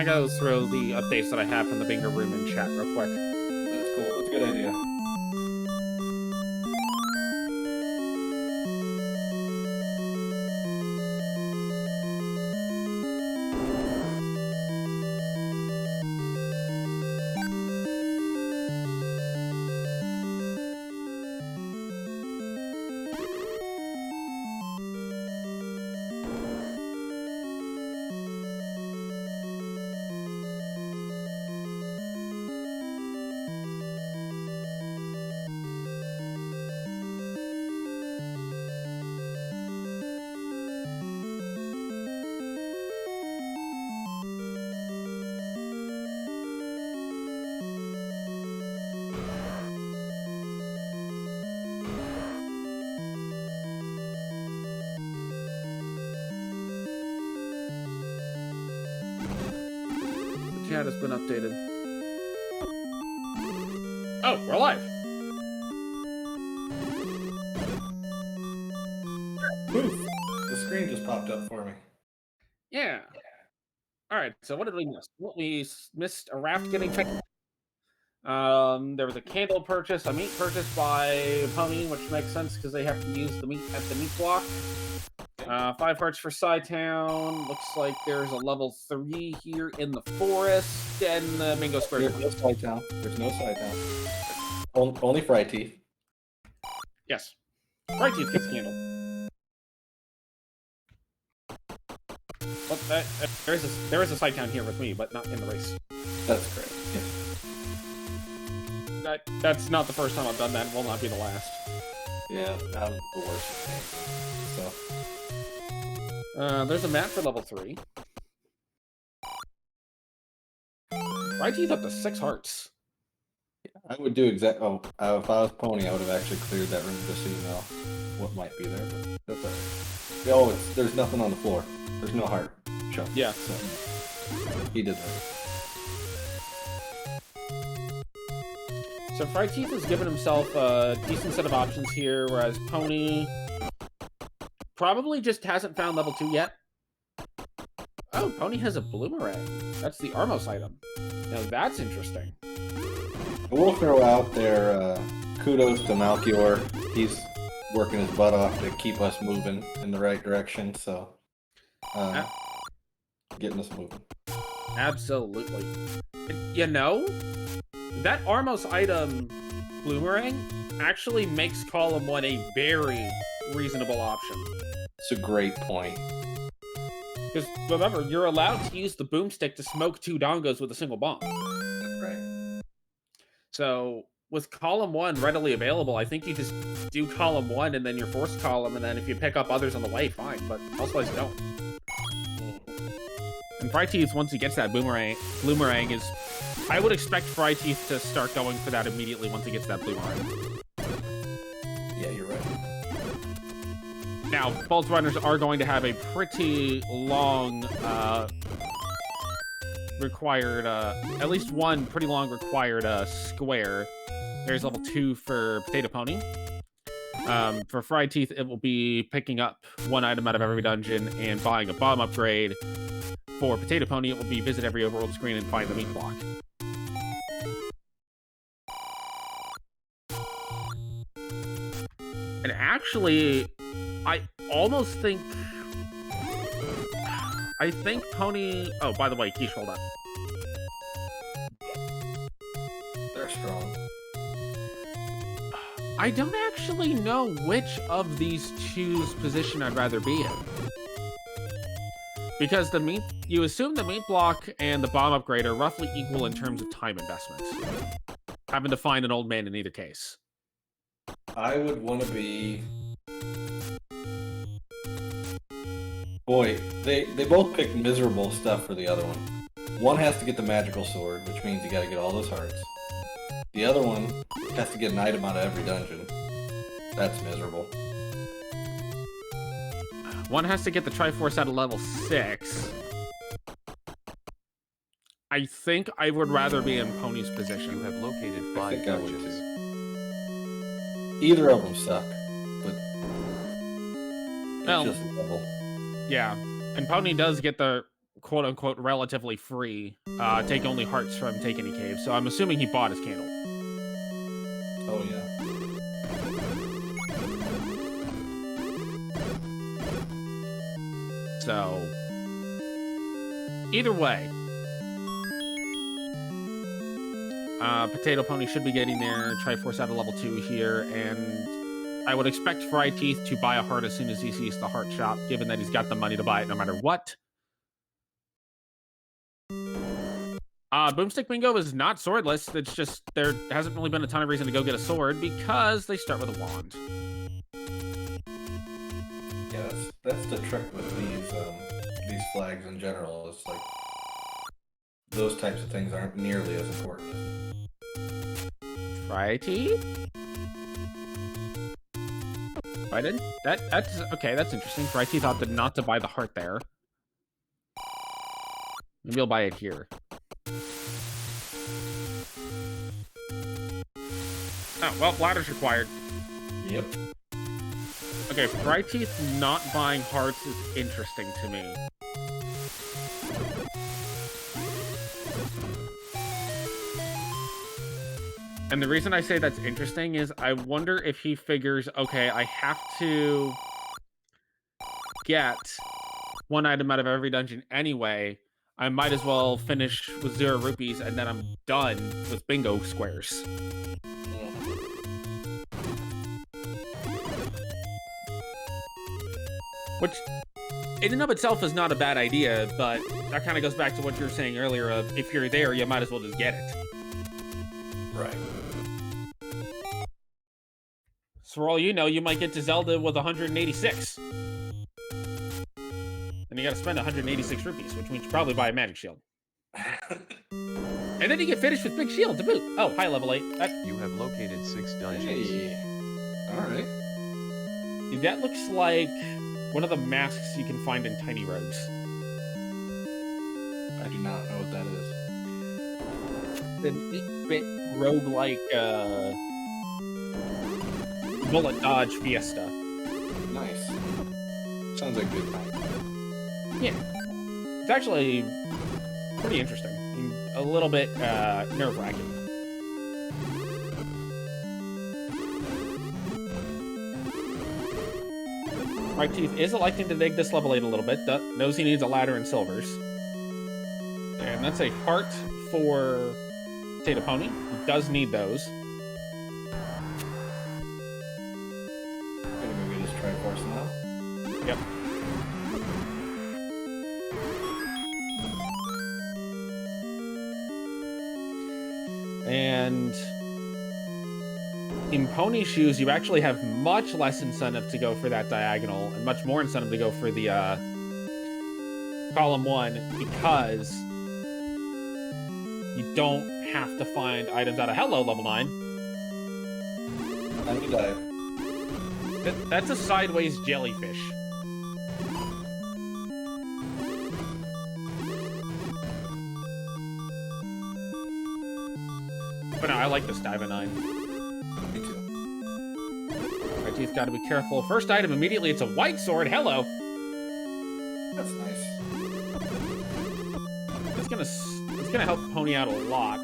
gonna go through the updates that I have from the bingo room in chat real quick. That's cool. That's a good idea. Chat has been updated. Oh, we're live. Poof! The screen just popped up for me. Yeah. All right. So what did we miss? Well, we missed a raft getting fixed. There was a candle purchase, a meat purchase by Pony, which makes sense because they have to use the meat at the meat block. 5 hearts for Sci-Town. Looks like there's a level 3 here in the forest, and the Bingo Square. There's no Sci-Town. There's no Sci-Town. Only Fryteeth. Yes. Fryteeth gets candle. But there is a Sci-Town here with me, but not in the race. That's great. Yeah. That's not the first time I've done that. Will not be the last. Yeah, I'm the worst at things. So. There's a map for level 3. Fryteeth up to 6 hearts. I would do exact. Oh, if I was Pony, I would have actually cleared that room just so you know what might be there. But that's all right. Oh, there's nothing on the floor. There's no heart. Sure. Yeah. So, he did that. So Fryteeth has given himself a decent set of options here, whereas Pony probably just hasn't found level 2 yet. Oh, Pony has a Bloomerang. That's the Armos item. Now that's interesting. We'll throw out there kudos to Malchior. He's working his butt off to keep us moving in the right direction, so getting us moving. Absolutely. You know, that Armos item, Bloomerang, actually makes column 1 a very reasonable option. It's a great point. Because remember, you're allowed to use the boomstick to smoke 2 dongos with a single bomb. That's right. So with column 1 readily available, I think you just do column 1 and then your force column, and then if you pick up others on the way, fine. But otherwise, you don't. And Fryteeth, once he gets that Bloomerang is... I would expect Fryteeth to start going for that immediately once he gets that Bloomerang. Yeah, you're right. Now, Bolt Runners are going to have a pretty long required, at least one pretty long required square. There's level 2 for Potato Pony. For Fryteeth, it will be picking up 1 item out of every dungeon and buying a bomb upgrade. For Potato Pony, it will be visit every overworld screen and find the meat block. And actually, I almost think... I think Pony... Oh, by the way, Quiche, hold up. They're strong. I don't actually know which of these two's position I'd rather be in. Because you assume the meat block and the bomb upgrade are roughly equal in terms of time investment. Having to find an old man in either case. I would want to be... Boy, they both picked miserable stuff for the other one. One has to get the magical sword, which means you gotta get all those hearts. The other one has to get an item out of every dungeon. That's miserable. One has to get the Triforce out of level 6. I think I would rather be in Pony's position. You have located I 5 think I would dungeons. too. Either of them suck, but it's Well, just level. yeah. And Pony does get the quote unquote relatively free. Take only hearts from Take Any Cave. So I'm assuming he bought his candle. Oh yeah. So either way, Potato Pony should be getting their Triforce out of level 2 here, and I would expect Fryteeth to buy a heart as soon as he sees the heart shop, given that he's got the money to buy it no matter what. Boomstick Bingo is not swordless. It's just there hasn't really been a ton of reason to go get a sword because they start with a wand. Yeah, that's the trick with these flags in general. It's like those types of things aren't nearly as important. Fryteeth? I didn't. That's okay. That's interesting. Fryteeth opted not to buy the heart there. Maybe I'll buy it here. Oh, well, ladder's required. Yep. Okay, Fryteeth not buying hearts is interesting to me. And the reason I say that's interesting is I wonder if he figures, okay, I have to get one item out of every dungeon anyway. I might as well finish with 0 rupees and then I'm done with bingo squares. Which, in and of itself, is not a bad idea, but that kind of goes back to what you were saying earlier of, if you're there, you might as well just get it. Right. So for all you know, you might get to Zelda with 186. And you gotta spend 186 rupees, which means you probably buy a magic shield. And then you get finished with Big Shield to boot. Oh, hi, level 8. You have located 6 dungeons. Hey. Alright. That looks like one of the masks you can find in Tiny Rogues. I do not know what that is. An 8-bit roguelike bullet dodge fiesta. Nice. Sounds like a good time. Yeah. It's actually pretty interesting. A little bit nerve-wracking. Fryteeth is electing to dig this level 8 a little bit. Knows he needs a ladder and silvers. And that's a heart for Potato Pony. He does need those. Gonna go get his Triforce now. Yep. And in Pony Shoes, you actually have much less incentive to go for that diagonal, and much more incentive to go for the column 1, because you don't have to find items out of Hello level 9. Time to dive. That's a sideways jellyfish. But no, I like this dive at 9. Me too. Fryteeth got to be careful. First item, immediately, it's a white sword. Hello. That's nice. It's gonna help Pony out a lot.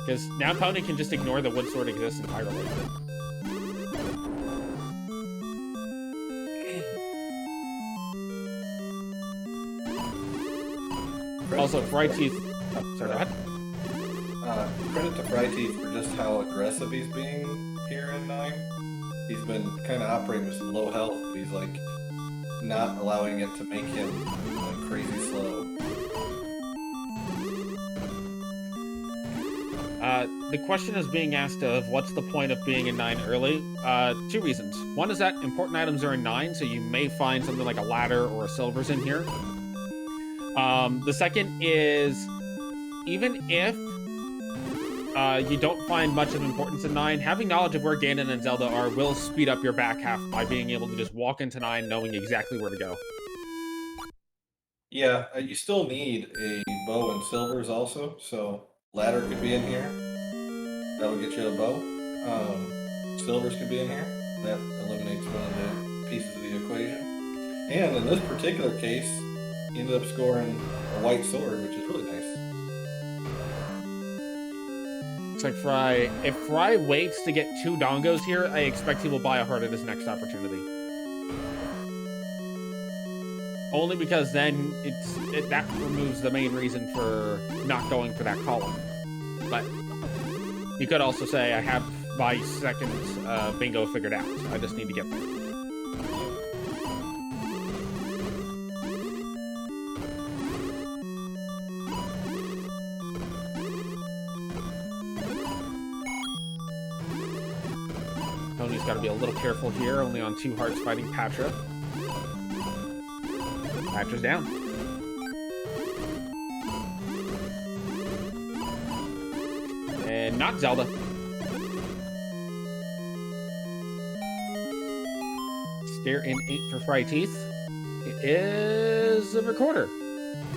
Because now Pony can just ignore the wood sword exists entirely. Also, Fryteeth... Oh, sorry, go ahead. Credit to Fryteeth for just how aggressive he's being here in 9. He's been kind of operating with some low health, but he's like not allowing it to make him like crazy slow. The question is being asked of what's the point of being in 9 early? 2 reasons. One is that important items are in 9, so you may find something like a ladder or a silvers in here. The second is, even if you don't find much of importance in 9, having knowledge of where Ganon and Zelda are will speed up your back half by being able to just walk into 9 knowing exactly where to go. Yeah, you still need a bow and silvers also, so ladder could be in here. That would get you a bow. Silvers could be in here. That eliminates one of the pieces of the equation. And in this particular case, he ended up scoring a white sword, which is really nice. Looks like Fry. If Fry waits to get 2 dongos here, I expect he will buy a heart at his next opportunity. Only because then that removes the main reason for not going for that column. But you could also say, I have my second bingo figured out. I just need to get there. Tony's got to be a little careful here, only on 2 hearts fighting Patra. Patra's down. And not Zelda. Stare in 8 for Fryteeth. It is a recorder.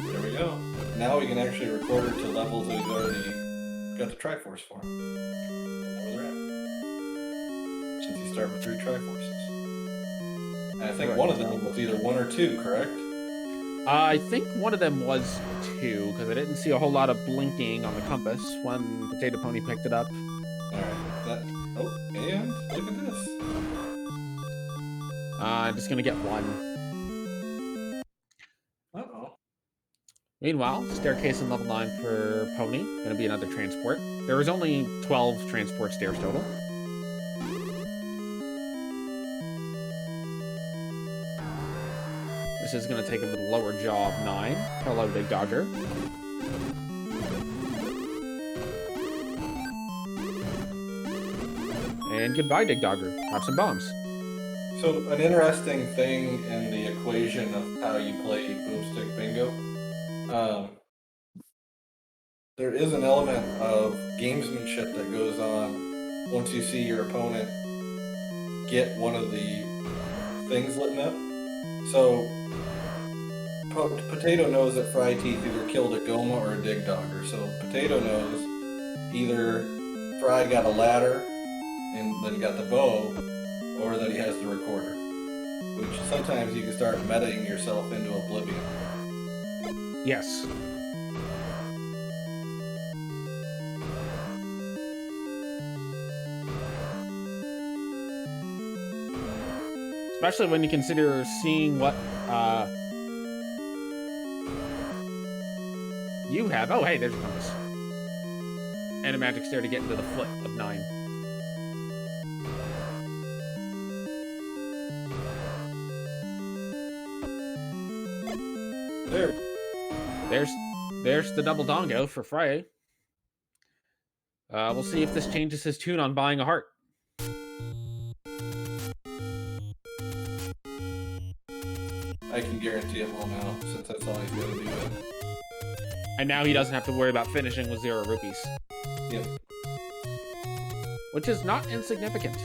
There we go. Now we can actually record her to levels that we've already got the Triforce for. Where they're at. Since you start with 3 Triforces. And I think one of them was either 1 or 2, correct? I think one of them was 2, because I didn't see a whole lot of blinking on the compass when Potato Pony picked it up. Alright, oh, and look at this. I'm just gonna get 1. Uh-oh. Meanwhile, staircase in level 9 for Pony. Gonna be another transport. There was only 12 transport stairs total. This is going to take him to the lower jaw of 9. Hello, Big Dogger. And goodbye, Big Dogger. Have some bombs. So, an interesting thing in the equation of how you play Boomstick Bingo, there is an element of gamesmanship that goes on once you see your opponent get one of the things lit up. So, Potato knows that Fryteeth either killed a Goma or a Dig Dogger. So Potato knows either Fry got a ladder and then got the bow, or that he has the recorder. Which sometimes you can start metaing yourself into oblivion. Yes. Especially when you consider seeing what you have. Oh, hey, there's a compass. And a magic stair to get into the foot of 9. There's the double dongo for Fry. We'll see if this changes his tune on buying a heart. I can guarantee it will now, since that's all he's got to do. And now he doesn't have to worry about finishing with 0 rupees. Yep. Which is not insignificant.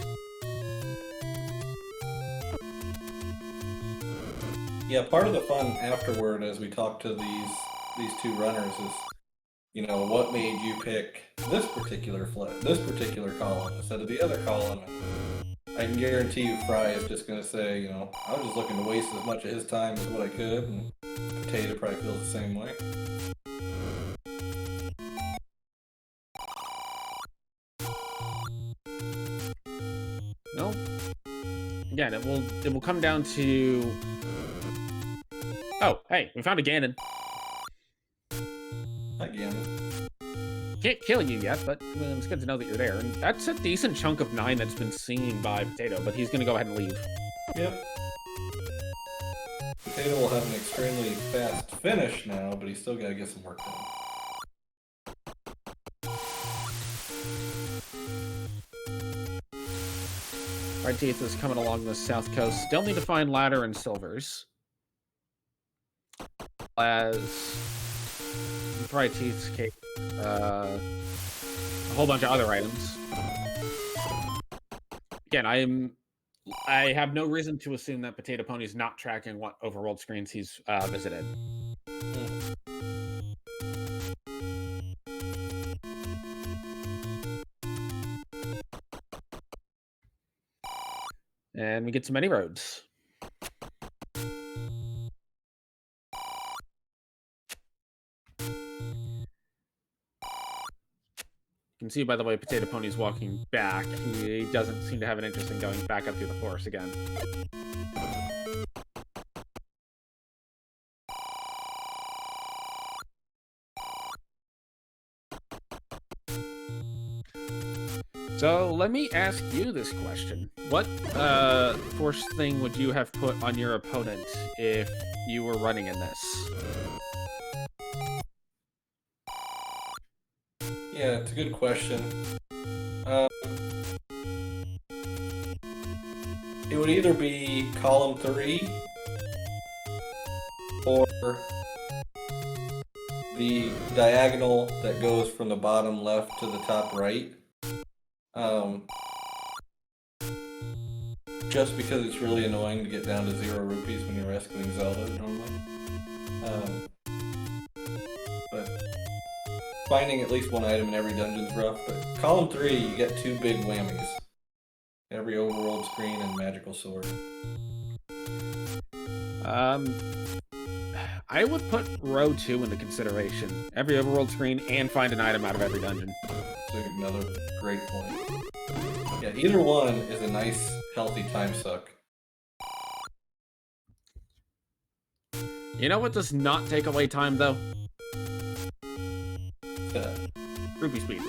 Yeah, part of the fun afterward as we talk to these 2 runners is, you know, what made you pick this particular column instead of the other column? And I can guarantee you Fry is just going to say, you know, I was just looking to waste as much of his time as what I could, and Potato probably feels the same way. No. Again, it will come down to... Oh, hey, we found a Ganon. Hi, Ganon. Can't kill you yet, but it's good to know that you're there. And that's a decent chunk of 9 that's been seen by Potato, but he's going to go ahead and leave. Yep. Potato will have an extremely fast finish now, but he's still got to get some work done. Fryteeth is coming along the south coast. Still need to find ladder and silvers. As Fryteeth's case, a whole bunch of other items. Again, I have no reason to assume that Potato Pony's not tracking what overworld screens he's visited. And we get to many roads. can see by the way Potato Pony's walking back, he doesn't seem to have an interest in going back up through the forest again. So let me ask you this question. What force thing would you have put on your opponent if you were running in this? Yeah, it's a good question. It would either be column 3 or the diagonal that goes from the bottom left to the top right. Just because it's really annoying to get down to 0 rupees when you're rescuing Zelda normally. But finding at least one item in every dungeon's rough. But column 3, you get 2 big whammies. Every overworld screen and magical sword. I would put row 2 into consideration. Every overworld screen and find an item out of every dungeon. That's another great point. Yeah, either one is a nice, healthy time suck. You know what does not take away time, though? Rupee speed.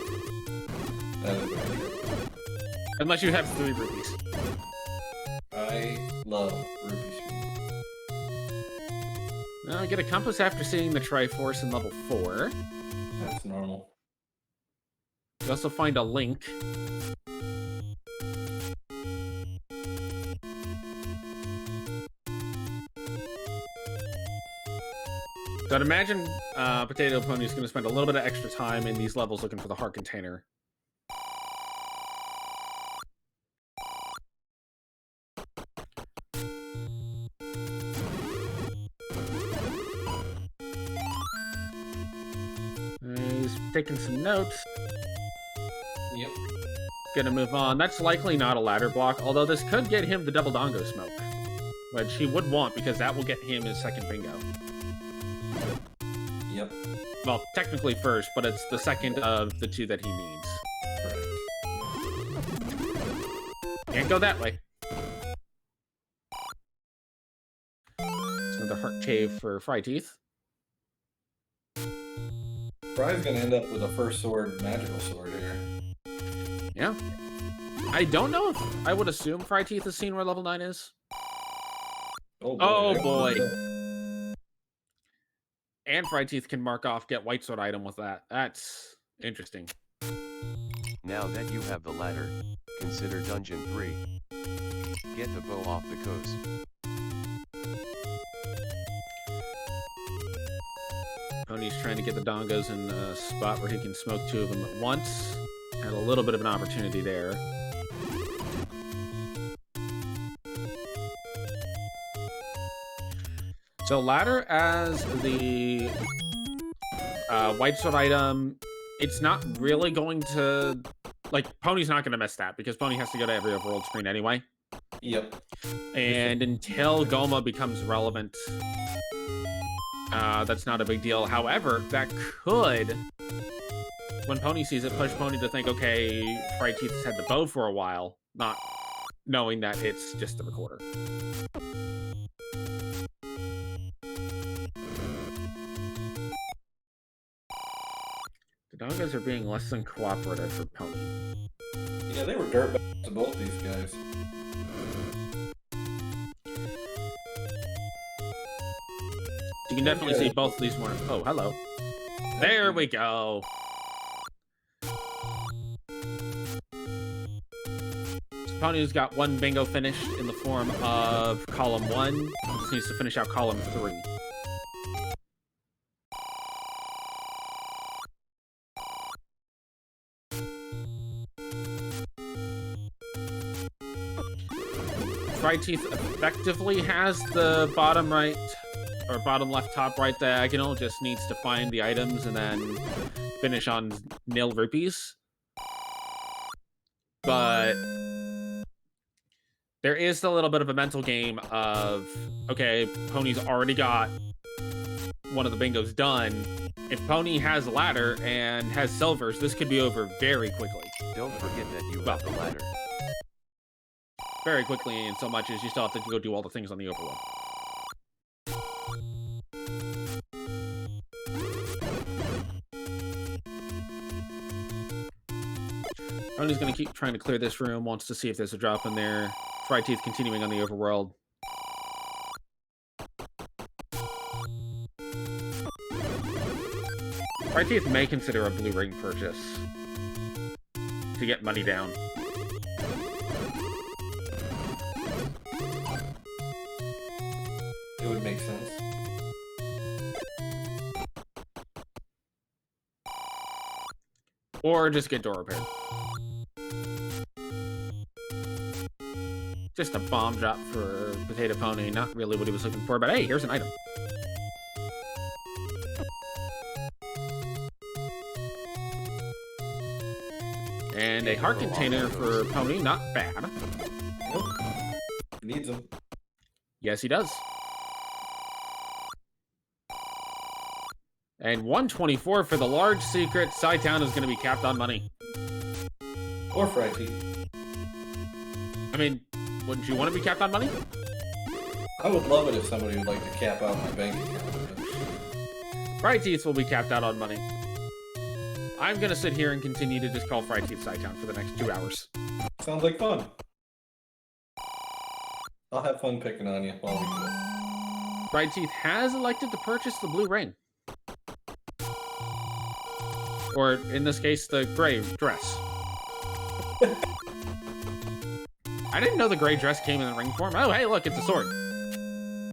That is very true. Unless you have 3 rupees. I love rupee speed. Now I get a compass after seeing the Triforce in level 4. That's normal. You also find a link. So I'd imagine Potato Pony is going to spend a little bit of extra time in these levels looking for the heart container. He's taking some notes. Yep. Gonna move on. That's likely not a ladder block, although this could get him the double dongo smoke, which he would want because that will get him his second bingo. Yep. Well, technically first, but it's the second of the 2 that he needs. Correct. Can't go that way. It's another heart cave for Fryteeth. Fry's gonna end up with a first sword, magical sword here. Yeah. I don't know if I would assume Fryteeth has seen where level 9 is. Oh boy. And Fryteeth can mark off get white sword item with that. That's interesting. Now that you have the ladder, consider Dungeon 3. Get the bow off the coast. Pony's trying to get the dongos in a spot where he can smoke 2 of them at once. Had a little bit of an opportunity there. So ladder as the white sword item, it's not really going to... Like, Pony's not going to miss that, because Pony has to go to every overworld screen anyway. Yep. And until Goma becomes relevant, that's not a big deal. However, that could, when Pony sees it, push Pony to think, okay, Fryteeth has had the bow for a while, not knowing that it's just the recorder. The dongos are being less than cooperative for Pony. Yeah, they were dirtbags to both these guys. You can definitely see both of these more. Oh, hello. There we go. So Pony's got 1 bingo finished in the form of column 1. He just needs to finish out column 3. Fryteeth effectively has the bottom right, or bottom left, top right diagonal, just needs to find the items and then finish on nil rupees. But there is a little bit of a mental game of, okay, Pony's already got one of the bingos done, if Pony has a ladder and has silvers, this could be over very quickly. Don't forget that you have the ladder. Very quickly, in so much as you still have to go do all the things on the overworld. Pony's going to keep trying to clear this room, wants to see if there's a drop in there. Fryteeth continuing on the overworld. Fryteeth may consider a blue ring purchase to get money down. It would make sense. Or just get door repaired. Just a bomb drop for Potato Pony. Not really what he was looking for, but hey, here's an item. And a heart container for Pony. Not bad. Nope. Needs them. Yes, he does. And 124 for the large secret. Sci-Town is going to be capped on money. Or Fryteeth. I mean, wouldn't you want to be capped on money? I would love it if somebody would like to cap out my bank account. Fryteeth will be capped out on money. I'm going to sit here and continue to just call Fryteeth Sci-Town for the next 2 hours. Sounds like fun. I'll have fun picking on you while we do it. Fryteeth has elected to purchase the blue ring. Or, in this case, the gray dress. I didn't know the gray dress came in the ring form. Oh, hey, look, it's a sword.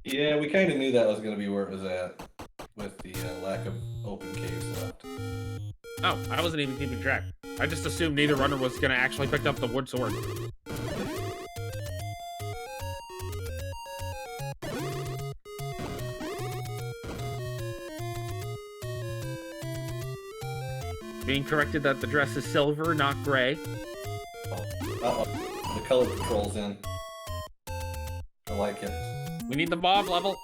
Yeah, we kind of knew that was going to be where it was at, with the lack of open caves left. Oh, I wasn't even keeping track. I just assumed neither runner was going to actually pick up the wood sword. Being corrected that the dress is silver, not gray. Uh-oh. The color control's in. I like it. We need the mob level.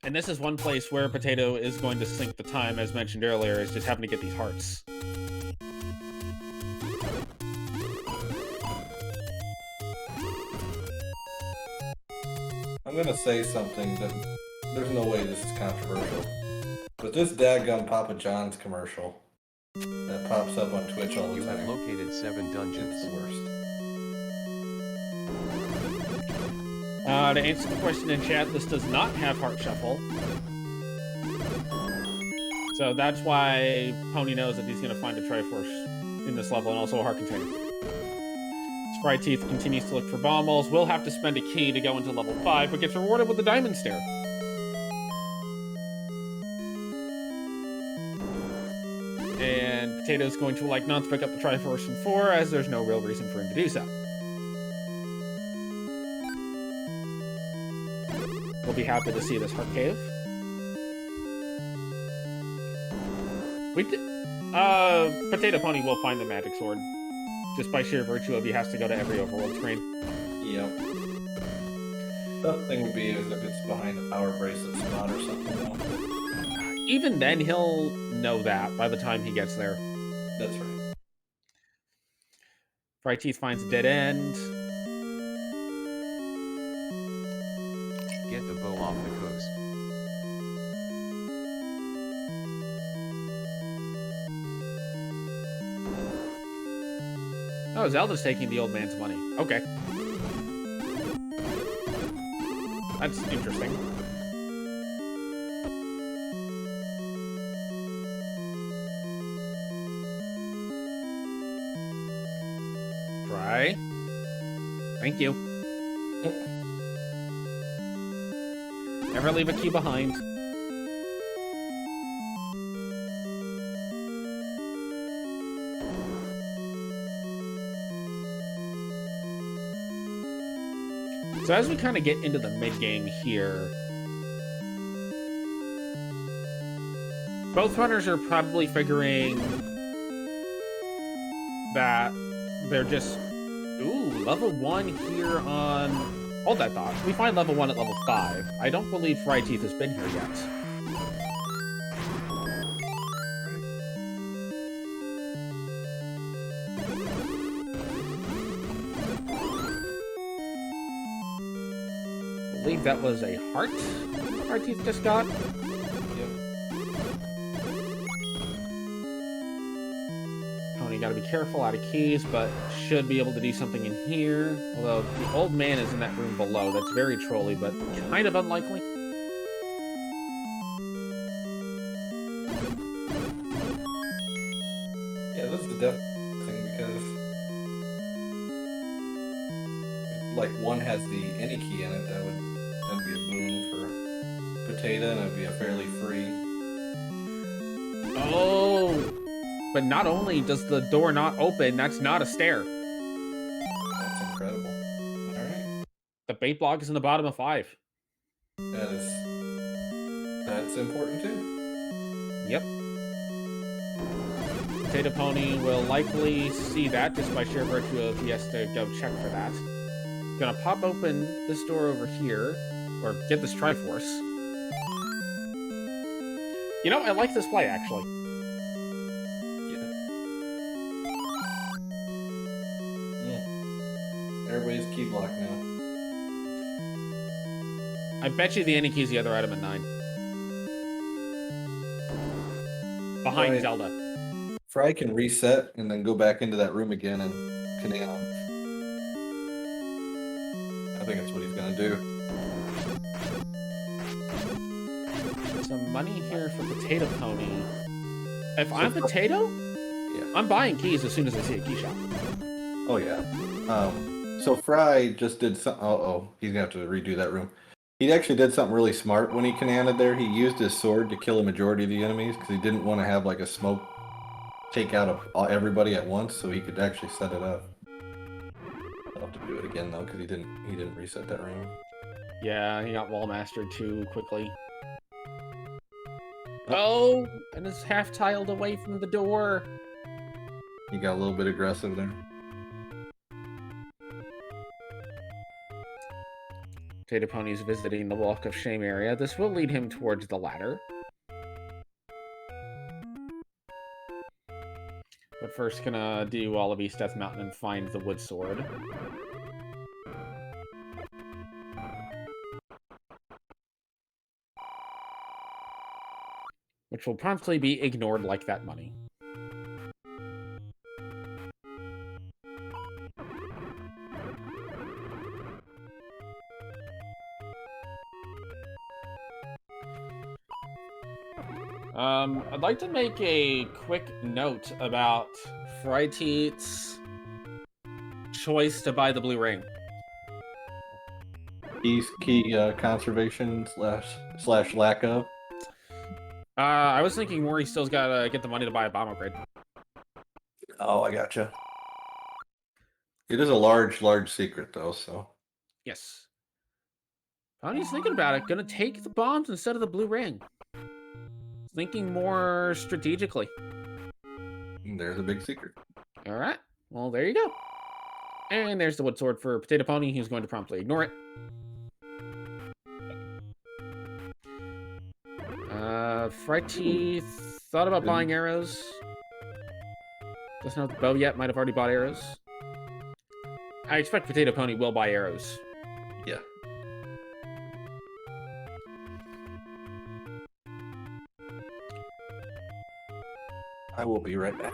And this is one place where Potato is going to sink the time, as mentioned earlier, is just having to get these hearts. I'm gonna say something that there's no way this is controversial. But this dadgum Papa John's commercial that pops up on Twitch all the You time. have located 7 dungeons. It's the worst. To answer the question in chat, this does not have Heart Shuffle. So that's why Pony knows that he's going to find a Triforce in this level and also a Heart Container. Fryteeth continues to look for bomb balls. Will have to spend a key to go into level 5, but gets rewarded with the Diamond Stare. And Potato's going to elect not to pick up the Triforce in 4, as there's no real reason for him to do so. We'll be happy to see this Heart Cave. Potato Pony will find the Magic Sword. Just by sheer virtue of he has to go to every overworld screen. Yep. The thing would be is if it's behind a power bracelet spot or something. Though. Even then, he'll know that by the time he gets there. That's right. Fryteeth finds a dead end. Get the bow off the coast. Oh, Zelda's taking the old man's money. Okay. That's interesting. Fry. Thank you. Never leave a key behind. So as we kind of get into the mid-game here, both runners are probably figuring that they're just... Ooh, level 1 here on... Hold that thought. We find level 1 at level 5. I don't believe Fryteeth has been here yet. I believe that was a heart Fryteeth just got. Pony, gotta be careful, out of keys, but should be able to do something in here. Although the old man is in that room below. That's very trolly, but kind of unlikely. Yeah, this is definitely thing because like one has the any key in it, that'd be a boon for Potato, and it'd be a fairly free. Oh, but not only does the door not open, that's not a stair. That's incredible. All right, The bait block is in the bottom of 5. that's important too. Yep. Potato Pony will likely see that just by sheer virtue of he has to go check for that. Gonna pop open this door over here, or get this Triforce. You know, I like this play, actually. Everybody's key block now. I bet you the any key is the other item at 9. Behind Right. Zelda. Fry can reset and then go back into that room again and canal. I think that's what he's gonna do. Some money here for Potato Pony. If I'm Potato, Yeah. I'm buying keys as soon as I see a key shop. Oh yeah. So Fry just did some. He's gonna have to redo that room. He actually did something really smart when he cananed there. He used his sword to kill a majority of the enemies because he didn't want to have like a smoke take out everybody at once, so he could actually set it up. I'll have to do it again though because he didn't reset that room. Yeah, he got wall mastered too quickly. Oh, and is half tiled away from the door. He got a little bit aggressive there. Potato Pony's visiting the Walk of Shame area. This will lead him towards the ladder. But first, gonna do all of East Death Mountain and find the wood sword. Which will promptly be ignored like that money. I'd like to make a quick note about Fryteeth's choice to buy the blue ring. Key conservation slash lack of. I was thinking more he still's gotta get the money to buy a bomb upgrade. Oh, I gotcha. It is a large secret though, so. Yes. Pony's thinking about it. Gonna take the bombs instead of the blue ring. Thinking more strategically. There's a big secret. All right. Well, there you go. And there's the wood sword for Potato Pony. He's going to promptly ignore it. Fryteeth thought about buying arrows. Doesn't have the bow yet. Might have already bought arrows. I expect Potato Pony will buy arrows. Yeah. I will be right back.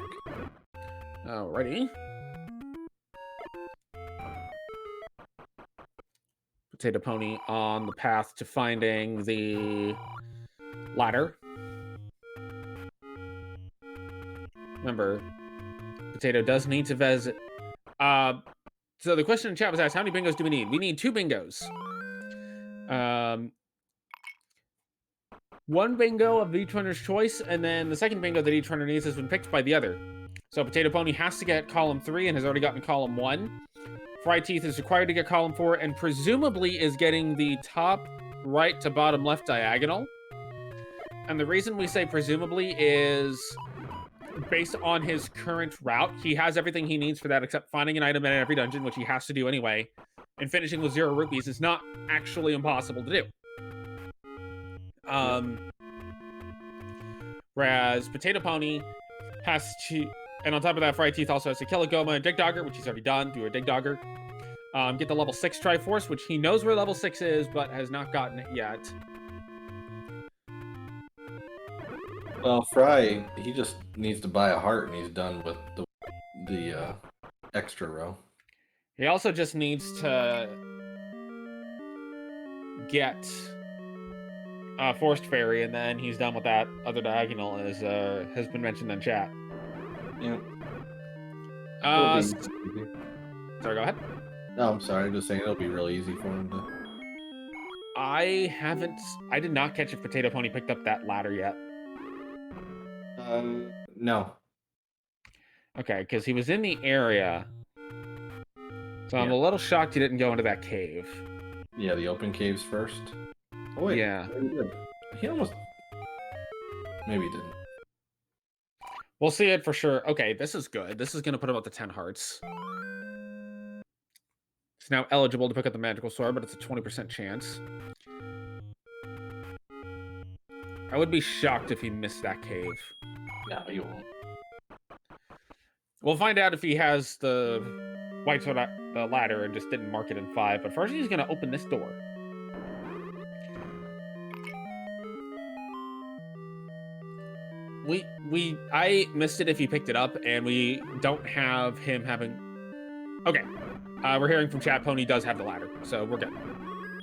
Alrighty. Potato Pony on the path to finding the ladder. Remember, Potato does need to visit. So the question in chat was asked, how many bingos do we need? We need 2 bingos. One bingo of each runner's choice, and then the second bingo that each runner needs has been picked by the other. So Potato Pony has to get column 3 and has already gotten column 1. Fryteeth is required to get column 4 and presumably is getting the top right to bottom left diagonal. And the reason we say presumably is based on his current route, he has everything he needs for that except finding an item in every dungeon, which he has to do anyway, and finishing with 0 rupees is not actually impossible to do. Whereas Potato Pony has to, and on top of that, Fryteeth also has to kill a Goma and Dig Dogger, which he's already done, do a Dig Dogger. Get the level 6 Triforce, which he knows where level 6 is, but has not gotten it yet. Well, Fry, he just needs to buy a heart and he's done with the extra row. He also just needs to get Forest Fairy, and then he's done with that other diagonal, as has been mentioned in chat. Yeah. Sorry, go ahead. No, I'm sorry. I'm just saying it'll be real easy for him to. I did not catch if Potato Pony picked up that ladder yet. No. Okay, because he was in the area. So I'm a little shocked he didn't go into that cave. Yeah, the open caves first. Oh, wait. Yeah. He did. He almost. Maybe he didn't. We'll see it for sure. Okay, this is good. This is going to put him up to 10 hearts. He's now eligible to pick up the magical sword, but it's a 20% chance. I would be shocked if he missed that cave. No, he won't. We'll find out if he has the white sword, the ladder, and just didn't mark it in 5. But first, he's going to open this door. I missed it if he picked it up, and we don't have him having. Okay, we're hearing from chat. Pony does have the ladder, so we're good.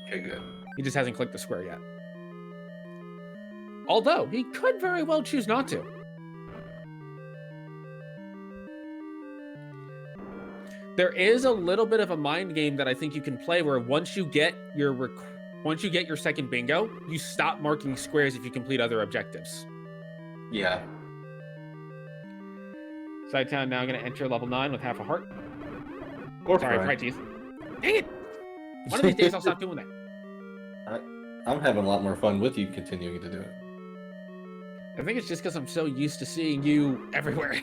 Okay, good. He just hasn't clicked the square yet. Although he could very well choose not to. There is a little bit of a mind game that I think you can play where once you get your second bingo, you stop marking squares if you complete other objectives. Yeah. Sidetown now going to enter level 9 with half a heart. Or sorry, Fryteeth. Dang it! One of these days I'll stop doing that. I'm having a lot more fun with you continuing to do it. I think it's just because I'm so used to seeing you everywhere.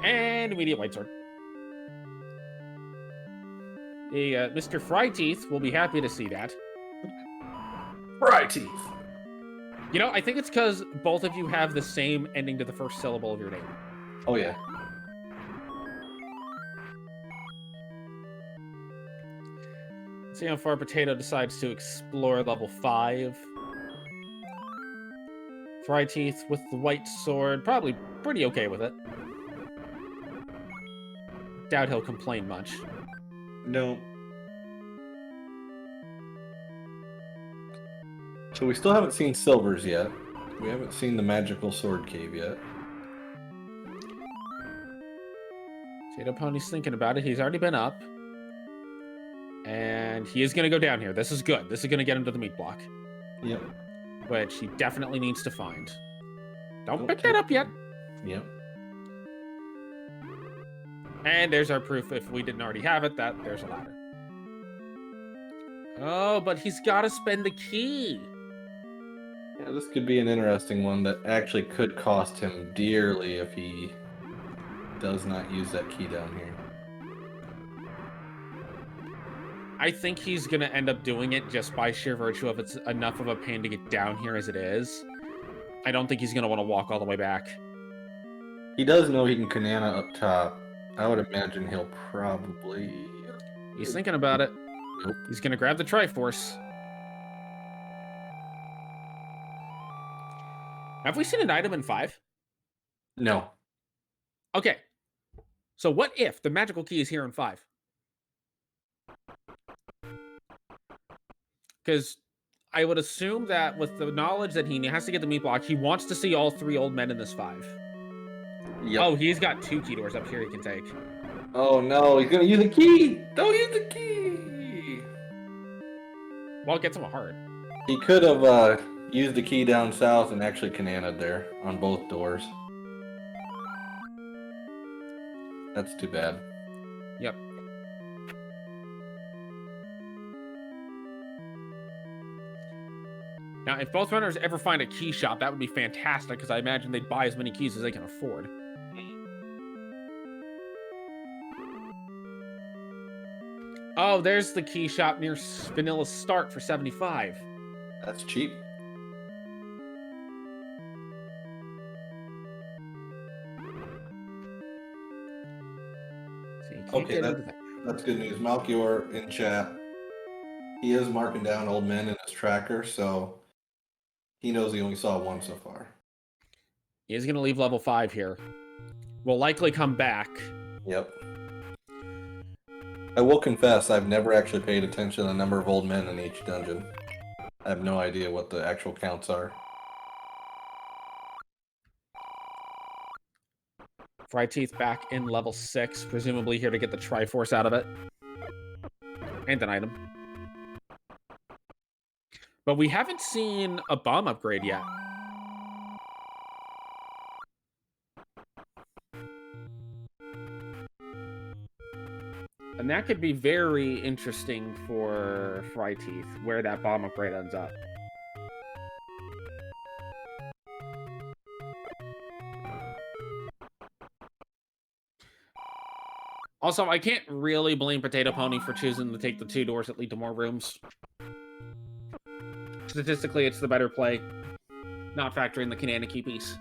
And immediate white sword. Mr. Fryteeth will be happy to see that. Fryteeth! You know, I think it's because both of you have the same ending to the first syllable of your name. Oh, yeah. Let's see how far Potato decides to explore level 5. Fryteeth with the white sword, probably pretty okay with it. Doubt he'll complain much. No. So we still haven't seen Silver's yet. We haven't seen the magical sword cave yet. Potato Pony's thinking about it. He's already been up. And he is going to go down here. This is good. This is going to get him to the meat block. Yep. Which he definitely needs to find. Don't pick that up yet. Yep. And there's our proof, if we didn't already have it, that there's a ladder. Oh, but he's got to spend the key. Yeah, this could be an interesting one that actually could cost him dearly if he does not use that key down here. I think he's going to end up doing it just by sheer virtue of it's enough of a pain to get down here as it is. I don't think he's going to want to walk all the way back. He does know he can Kanana up top. I would imagine he'll probably... He's thinking about it. Nope. He's going to grab the Triforce. Have we seen an item in 5? No. Okay. So what if the magical key is here in 5? Because I would assume that with the knowledge that he has to get the meat block, he wants to see all 3 old men in this 5. Yep. Oh, he's got 2 key doors up here he can take. Oh no, he's gonna use the key! Don't use the key! Well, it gets him a heart. He could have used the key down south and actually Kanana'd there on both doors. That's too bad. Yep. Now, if both runners ever find a key shop, that would be fantastic, because I imagine they'd buy as many keys as they can afford. Oh, there's the key shop near Vanilla Start for 75. That's cheap. So you can't Okay, get into that. that's good news. Malchior in chat. He is marking down old men in his tracker, so he knows he only saw one so far. He is going to leave level 5 here. Will likely come back. Yep. I will confess, I've never actually paid attention to the number of old men in each dungeon. I have no idea what the actual counts are. Fryteeth back in level 6, presumably here to get the Triforce out of it. And an item. But we haven't seen a bomb upgrade yet. And that could be very interesting for Fryteeth, where that bomb upgrade ends up. Also, I can't really blame Potato Pony for choosing to take the 2 doors that lead to more rooms. Statistically, it's the better play, not factoring the Kananaki piece.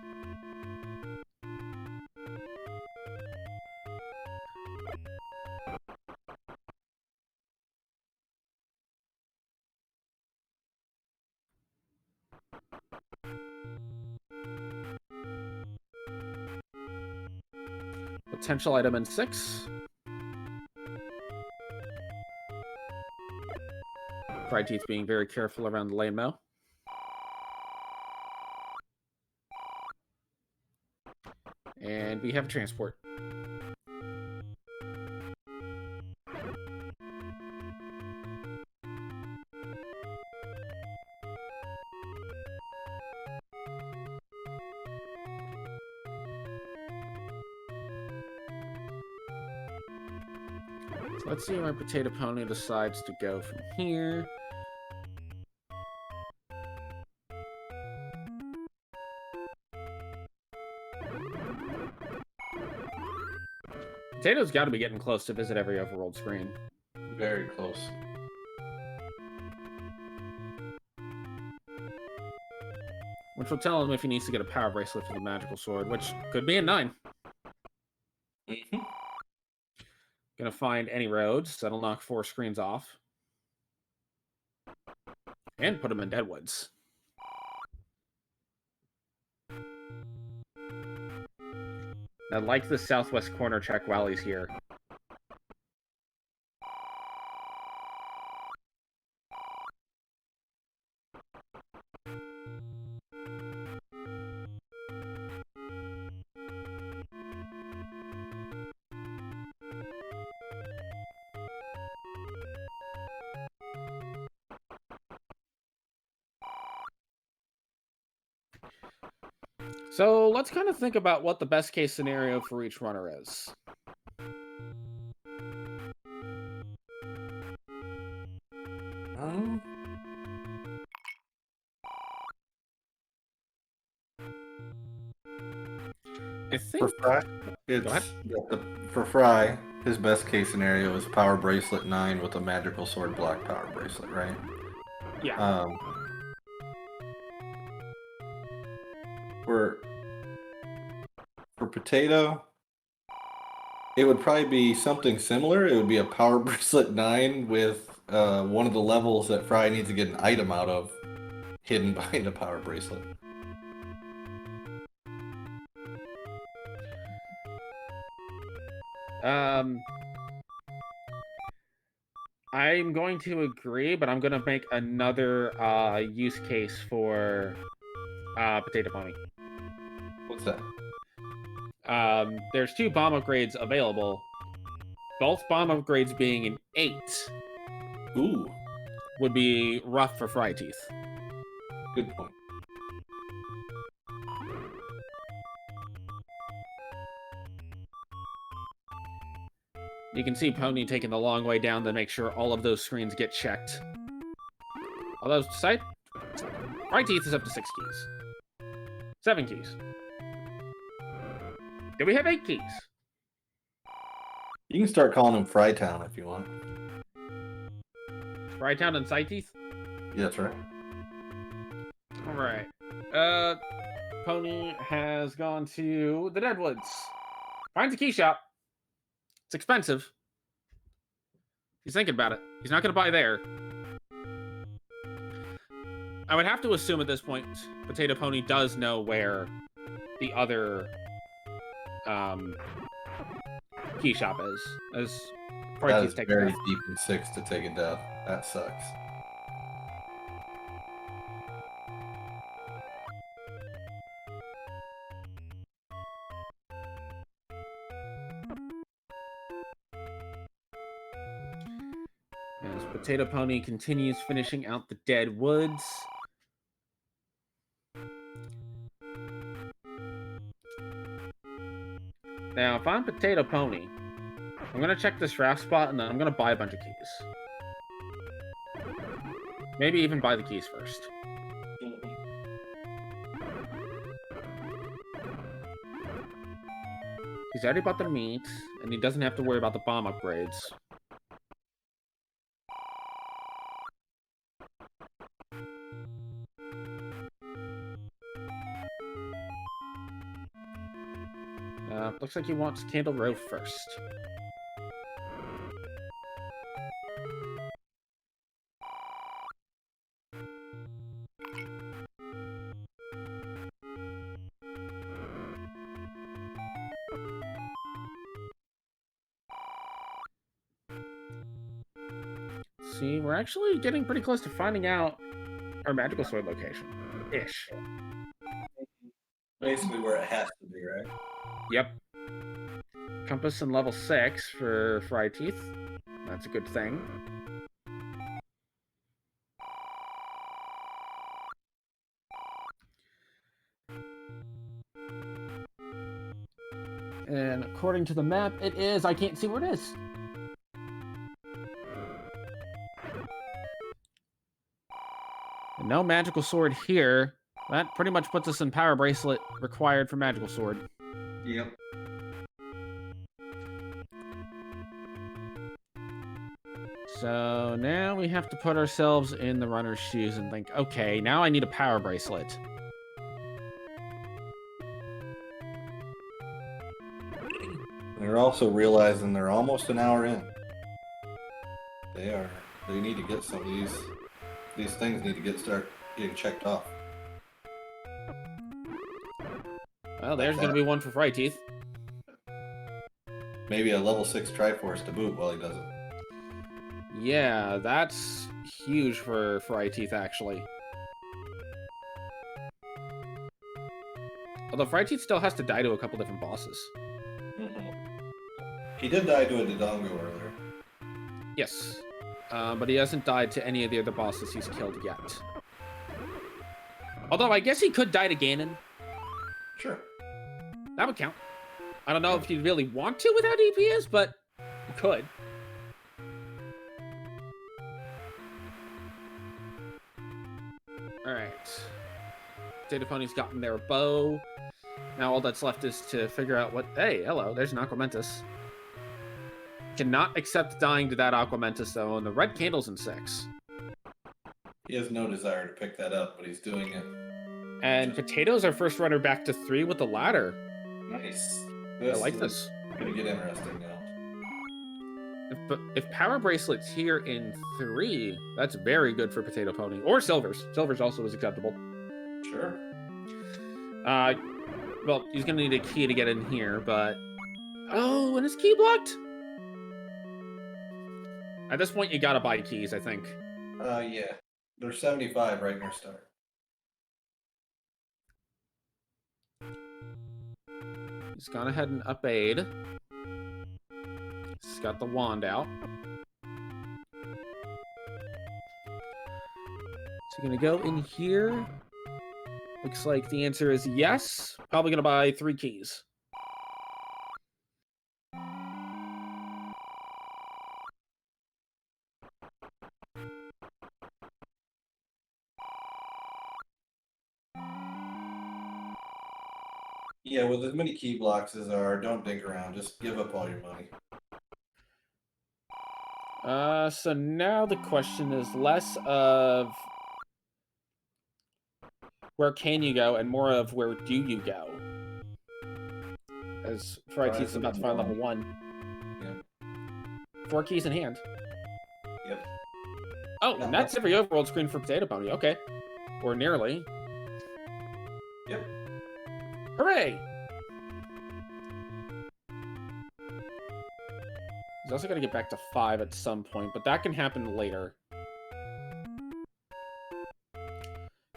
Potential item in 6. Fryteeth being very careful around the lane mow. And we have transport. So let's see where Potato Pony decides to go from here. Potato's got to be getting close to visit every overworld screen. Very close. Which will tell him if he needs to get a power bracelet for the magical sword, which could be a 9. Mm-hmm. Gonna find any roads. That'll knock 4 screens off. And put him in Deadwoods. I like the southwest corner check while he's here. So let's kind of think about what the best case scenario for each runner is. I think For Fry, for Fry, his best case scenario is Power Bracelet 9 with a Magical Sword Block Power Bracelet, right? Yeah. For Potato, it would probably be something similar. It would be a Power Bracelet 9 with one of the levels that Fry needs to get an item out of hidden behind a Power Bracelet. I'm going to agree, but I'm going to make another use case for Potato Pony. What's that? There's 2 bomb upgrades available. Both bomb upgrades being an 8. Ooh. Would be rough for Fryteeth. Good point. You can see Pony taking the long way down to make sure all of those screens get checked. Although, Fryteeth is up to 6 keys. 7 keys. Do we have 8 keys? You can start calling him Frytown if you want. Frytown and Fryteeth? Yeah, that's right. Alright. Pony has gone to the Deadwoods. Finds a key shop. It's expensive. He's thinking about it. He's not going to buy there. I would have to assume at this point, Potato Pony does know where the other key shop is. As That is Fryteeth takes very it. deep in 6 to take a death. That sucks. As Potato Pony continues finishing out the Dead Woods. Now, if I'm Potato Pony, I'm going to check this raft spot, and then I'm going to buy a bunch of keys. Maybe even buy the keys first. He's already bought the meat, and he doesn't have to worry about the bomb upgrades. Looks like he wants Candle Row first. See, we're actually getting pretty close to finding out our magical sword location. Ish. Basically where it has to be, right? Yep. Compass and level 6 for Fryteeth. That's a good thing. And according to the map, it is. I can't see where it is. And no magical sword here. That pretty much puts us in power bracelet required for magical sword. Yep. So now we have to put ourselves in the runner's shoes and think, okay, now I need a power bracelet. They're also realizing they're almost an hour in. They need to get some of these things need to start getting checked off. Well, there's going to be one for Fryteeth. Maybe a level 6 Triforce to boot while he does it. Yeah, that's huge for Fryteeth, actually. Although Fryteeth still has to die to a couple different bosses. He did die to a Dodongo earlier. Yes. But he hasn't died to any of the other bosses he's killed yet. Although I guess he could die to Ganon. Sure. That would count. I don't know if you really want to without DPS, but you could. Alright. Potato Pony's gotten their bow. Now all that's left is to figure out what... Hey, hello, there's an Aquamentus. Cannot accept dying to that Aquamentus, though, and the red candle's in 6. He has no desire to pick that up, but he's doing it. And Potato's our first runner back to 3 with the ladder. Nice. I like this. Gonna get interesting now. If Power Bracelet's here in 3, that's very good for Potato Pony. Or Silver's. Silver's also is acceptable. Sure. Well, he's gonna need a key to get in here, but... Oh, and his key blocked? At this point, you gotta buy keys, I think. Yeah. They're 75 right near start. He's gone ahead and up-aid. He's got the wand out. So gonna go in here. Looks like the answer is yes. Probably gonna buy 3 keys. Yeah, with as many key blocks as there are, don't dig around. Just give up all your money. So now the question is less of where can you go and more of where do you go? As Fryteeth is about to find level 1. Yep. 4 keys in hand. Yep. Oh, and that's every overworld screen for Potato Pony. Okay. Or nearly. Yep. Hooray! He's also got to get back to 5 at some point, but that can happen later.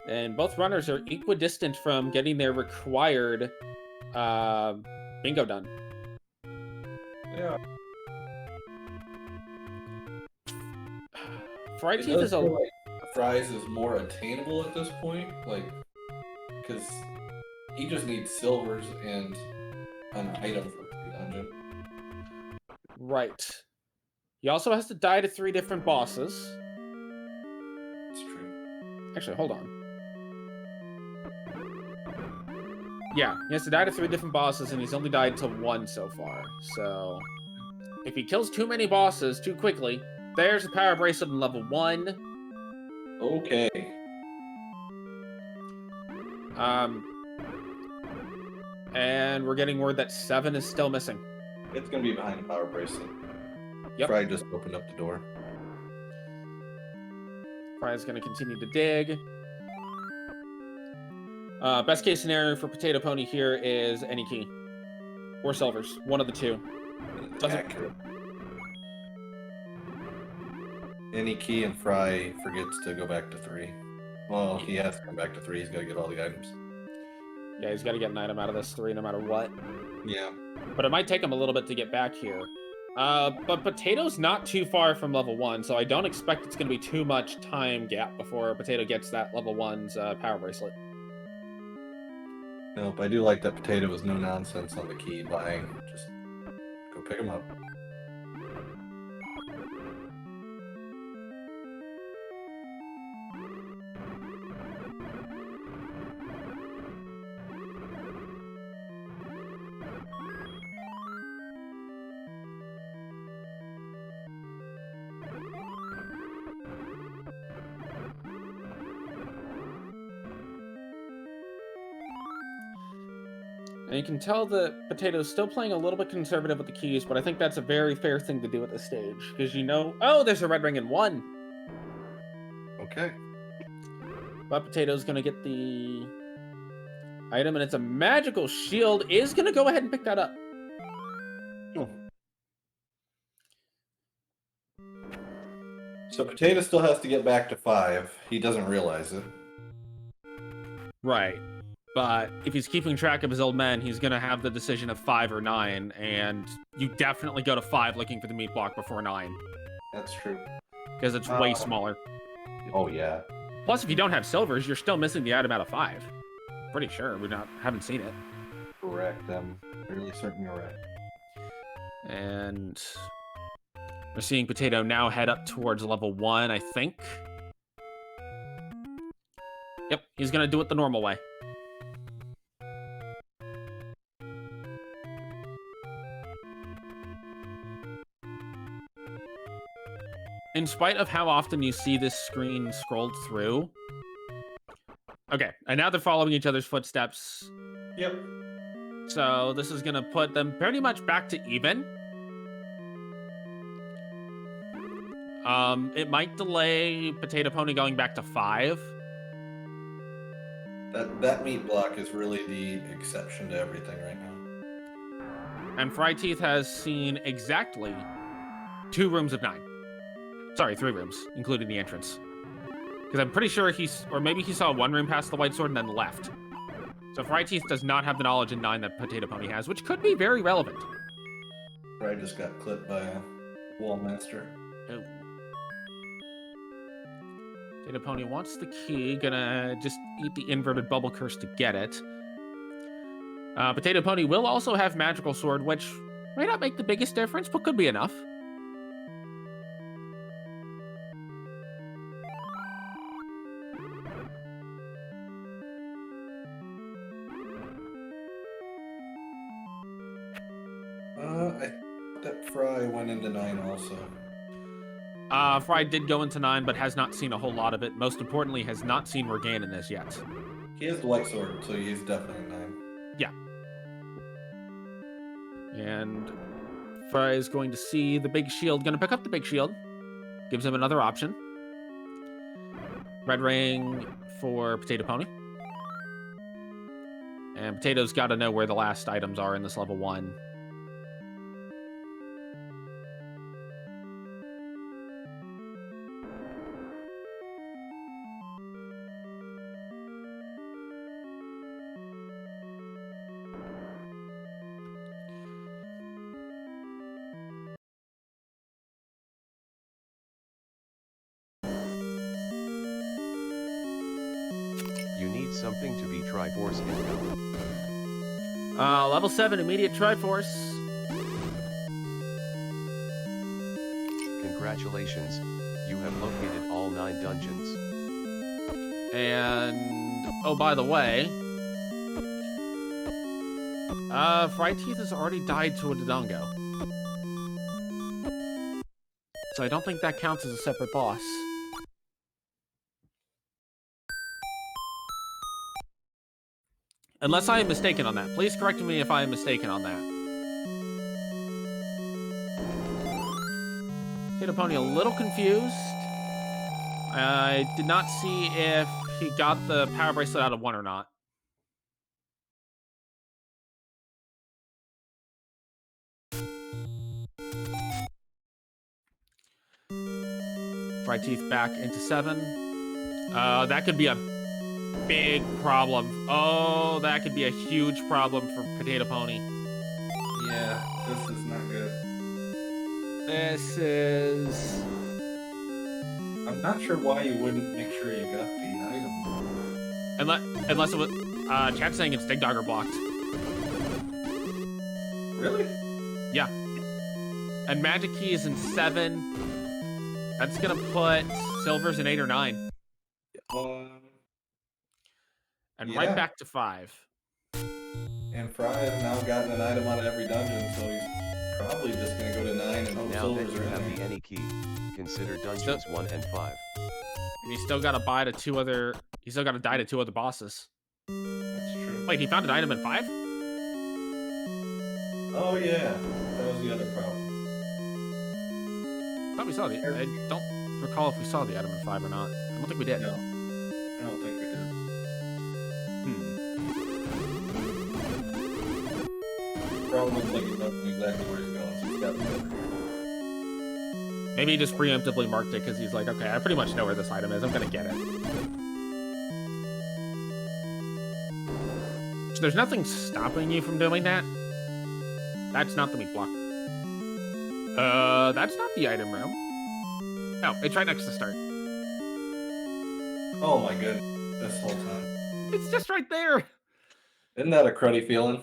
And both runners are equidistant from getting their required bingo done. Yeah. Fryteeth is a... Like Fry's is more attainable at this point, like, because he just needs silvers and an item for the dungeon. Right. He also has to die to 3 different bosses. It's true. Actually, hold on. Yeah, he has to die to 3 different bosses, and he's only died to 1 so far. So, if he kills too many bosses too quickly, there's a power bracelet in level 1. Okay. And we're getting word that 7 is still missing. It's gonna be behind the power bracelet. Yep. Fry just opened up the door. Fry's going to continue to dig. Best case scenario for Potato Pony here is any key. Or silvers. One of the two. Accurate. Any key and Fry forgets to go back to 3. Well, he has to come back to 3. He's got to get all the items. Yeah, he's got to get an item out of this 3 no matter what. Yeah. But it might take him a little bit to get back here. But Potato's not too far from level 1, so I don't expect it's going to be too much time gap before Potato gets that level 1's power bracelet. Nope, I do like that Potato was no nonsense on the key buying. Just go pick him up. And you can tell that Potato's still playing a little bit conservative with the keys, but I think that's a very fair thing to do at this stage. Because you know... Oh, there's a red ring in 1! Okay. But Potato's going to get the item, and it's a magical shield. Is going to go ahead and pick that up. Oh. So Potato still has to get back to 5. He doesn't realize it. Right. But if he's keeping track of his old men, he's going to have the decision of 5 or 9, and you definitely go to 5 looking for the meat block before 9. That's true. Because it's way smaller. Oh, yeah. Plus, if you don't have silvers, you're still missing the item out of 5. Pretty sure. Haven't seen it. Correct. I'm fairly certain you're right. And we're seeing Potato now head up towards level 1, I think. Yep, he's going to do it the normal way. In spite of how often you see this screen scrolled through. Okay, and now they're following each other's footsteps. Yep. So this is going to put them pretty much back to even. It might delay Potato Pony going back to 5. That meat block is really the exception to everything right now. And Fryteeth has seen exactly 2 rooms of 9. Sorry, 3 rooms, including the entrance. Because I'm pretty sure or maybe he saw 1 room past the white sword and then left. So Fryteeth does not have the knowledge in 9 that Potato Pony has, which could be very relevant. Fry just got clipped by a wall master. Oh. Potato Pony wants the key, gonna just eat the inverted bubble curse to get it. Potato Pony will also have magical sword, which may not make the biggest difference, but could be enough. that Fry went into 9 also. Fry did go into 9, but has not seen a whole lot of it. Most importantly, has not seen Morgan in this yet. He has the white sword, so he's definitely 9. Yeah. And Fry is going to see the big shield. Going to pick up the big shield. Gives him another option. Red ring for Potato Pony. And Potato's got to know where the last items are in this level 1. You need something to be Triforce income. Level 7, immediate Triforce. Congratulations, you have located all 9 dungeons. And, oh, by the way, Fryteeth has already died to a Dodongo. So I don't think that counts as a separate boss. Unless I am mistaken on that. Please correct me if I am mistaken on that. Potato Pony a little confused. I did not see if he got the power bracelet out of 1 or not. Fryteeth back into 7. That could be a big problem. Oh, that could be a huge problem for Potato Pony. Yeah, this is not good. This is... I'm not sure why you wouldn't make sure you got the item. Unless it was... chat's saying it's Dig Dogger blocked. Really? Yeah. And Magic Key is in 7. That's gonna put Silver's in 8 or 9. And yeah. right back to 5. And Fry has now gotten an item out of every dungeon, so he's probably just going to go to 9 and hope Now Silver's that you are have in the any key, consider dungeons 1 and 5. And he's still gotta buy to 2 other... He's still gotta die to 2 other bosses. That's true. Wait, he found an item in 5? Oh yeah, that was the other problem. I thought we saw the... I don't recall if we saw the item in 5 or not. I don't think we did. No, I don't think we did. Problem looks like he knows exactly where he's going, so he's got the over here. Maybe he just preemptively marked it because he's like, okay, I pretty much know where this item is. I'm gonna get it. So there's nothing stopping you from doing that. That's not the meat block. That's not the item room. No, it's right next to start. Oh my goodness, this whole time. It's just right there. Isn't that a cruddy feeling?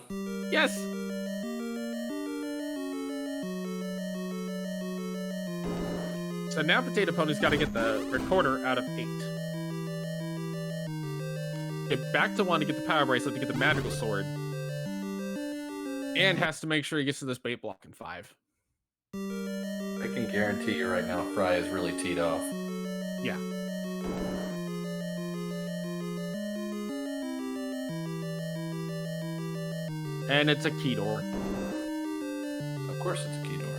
Yes. So now Potato Pony's got to get the recorder out of 8. Get back to 1 to get the power bracelet to get the magical sword. And has to make sure he gets to this bait block in 5. I can guarantee you right now, Fry is really teed off. Yeah. And it's a key door. Of course it's a key door.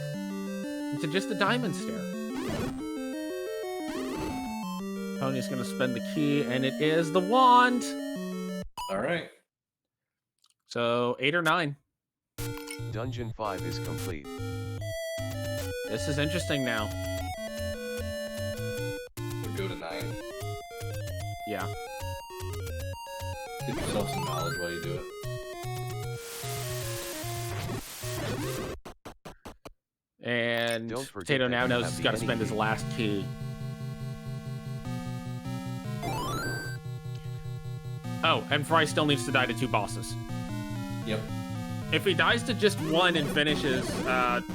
Into just a diamond stair. Pony's gonna spend the key, and it is the wand! Alright. So, 8 or 9. Dungeon 5 is complete. This is interesting now. We'll go to 9. Yeah. Get yourself some knowledge while you do it. And Don't forget Potato that now you knows have he's the got to any spend his key. last key. Oh, and Fry still needs to die to 2 bosses. Yep. If he dies to just 1 and finishes,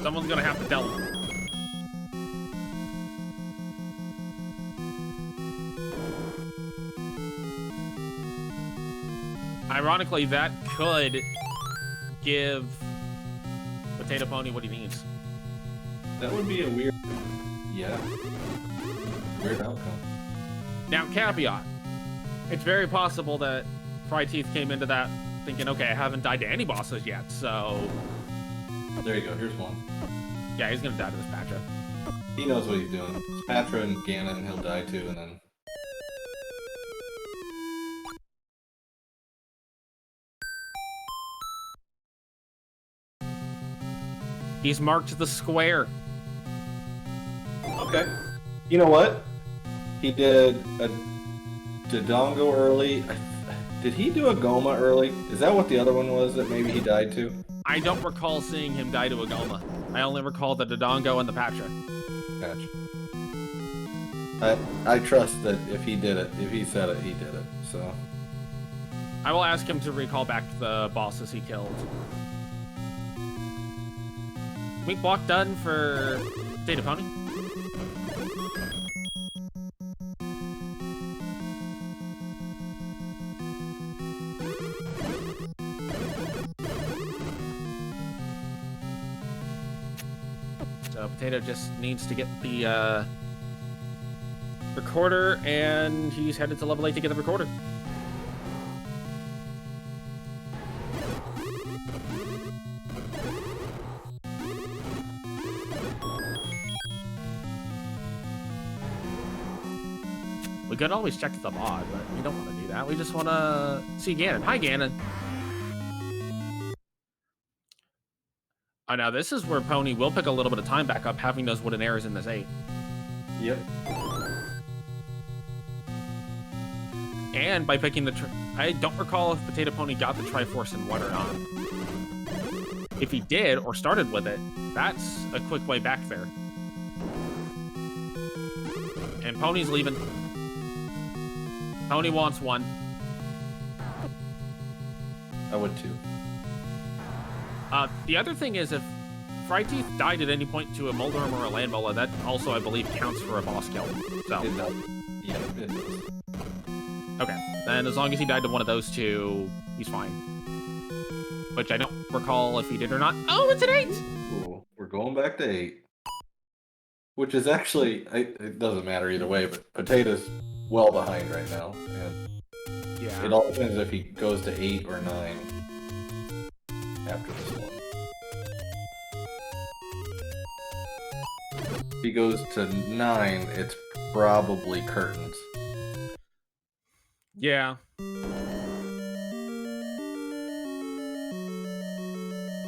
someone's gonna have to tell him. Ironically, that could give Potato Pony what he needs. That would be a weird... Yeah. Weird outcome. Now, caveat. It's very possible that Fryteeth came into that thinking, okay, I haven't died to any bosses yet, so... There you go, here's one. Yeah, he's gonna die to this Patra. He knows what he's doing. Patra and Ganon, he'll die too, and then... He's marked the square. Okay. You know what? He did a Dodongo early. Did he do a Goma early? Is that what the other one was that maybe he died to? I don't recall seeing him die to a Goma. I only recall the Dodongo and the Patra. Gotcha. I trust that if he did it, if he said it, he did it, so... I will ask him to recall back the bosses he killed. Week block done for Potato Pony. So Potato just needs to get the recorder, and he's headed to level 8 to get the recorder. We could always check the mod, but we don't want to do that. We just want to see Ganon. Hi, Ganon. Oh, now this is where Pony will pick a little bit of time back up, having those wooden arrows in this 8. Yep. And by picking the... I don't recall if Potato Pony got the Triforce in 1 or not. If he did, or started with it, that's a quick way back there. And Pony's leaving. Pony wants 1. I would too. The other thing is, if Fryteeth died at any point to a Moldarm or a Landmola, that also, I believe, counts for a boss kill. So, It does. Yeah, it does. okay. Then as long as he died to one of those two, he's fine. Which I don't recall if he did or not. Oh, it's an 8! Cool. We're going back to 8. Which is actually, it doesn't matter either way, but Potato's well behind right now. And Yeah. it all depends if he goes to 8 or 9 after this one. If he goes to 9, it's probably curtains. Yeah.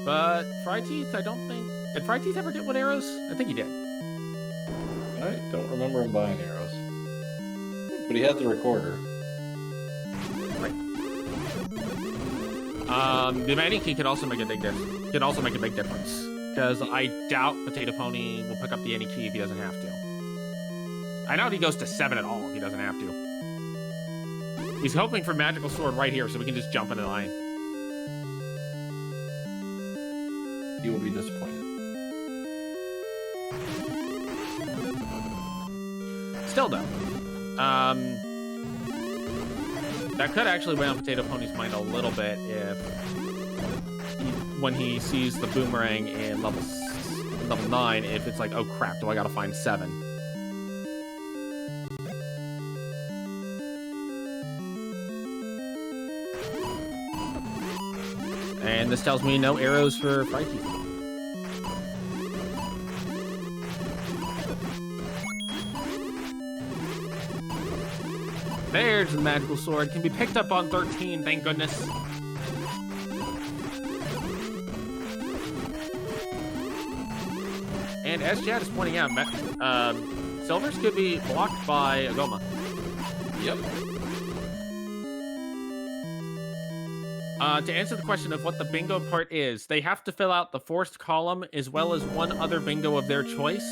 But Fryteeth, I don't think... Did Fryteeth ever get wood arrows? I think he did. I don't remember him buying arrows. But he has the recorder. Right. The Maneki could also make a big difference. Because I doubt Potato Pony will pick up the any key if he doesn't have to. I doubt he goes to 7 at all if he doesn't have to. He's hoping for Magical Sword right here so we can just jump into line. He will be disappointed. Still, though, that could actually weigh on Potato Pony's mind a little bit when he sees the boomerang in level 9, if it's like, oh crap, do I gotta find 7? And this tells me no arrows for Fryteeth. There's the magical sword. Can be picked up on 13, thank goodness. And as Chad is pointing out, Silvers could be blocked by a Goma. Yep. To answer the question of what the bingo part is, they have to fill out the forced column as well as one other bingo of their choice.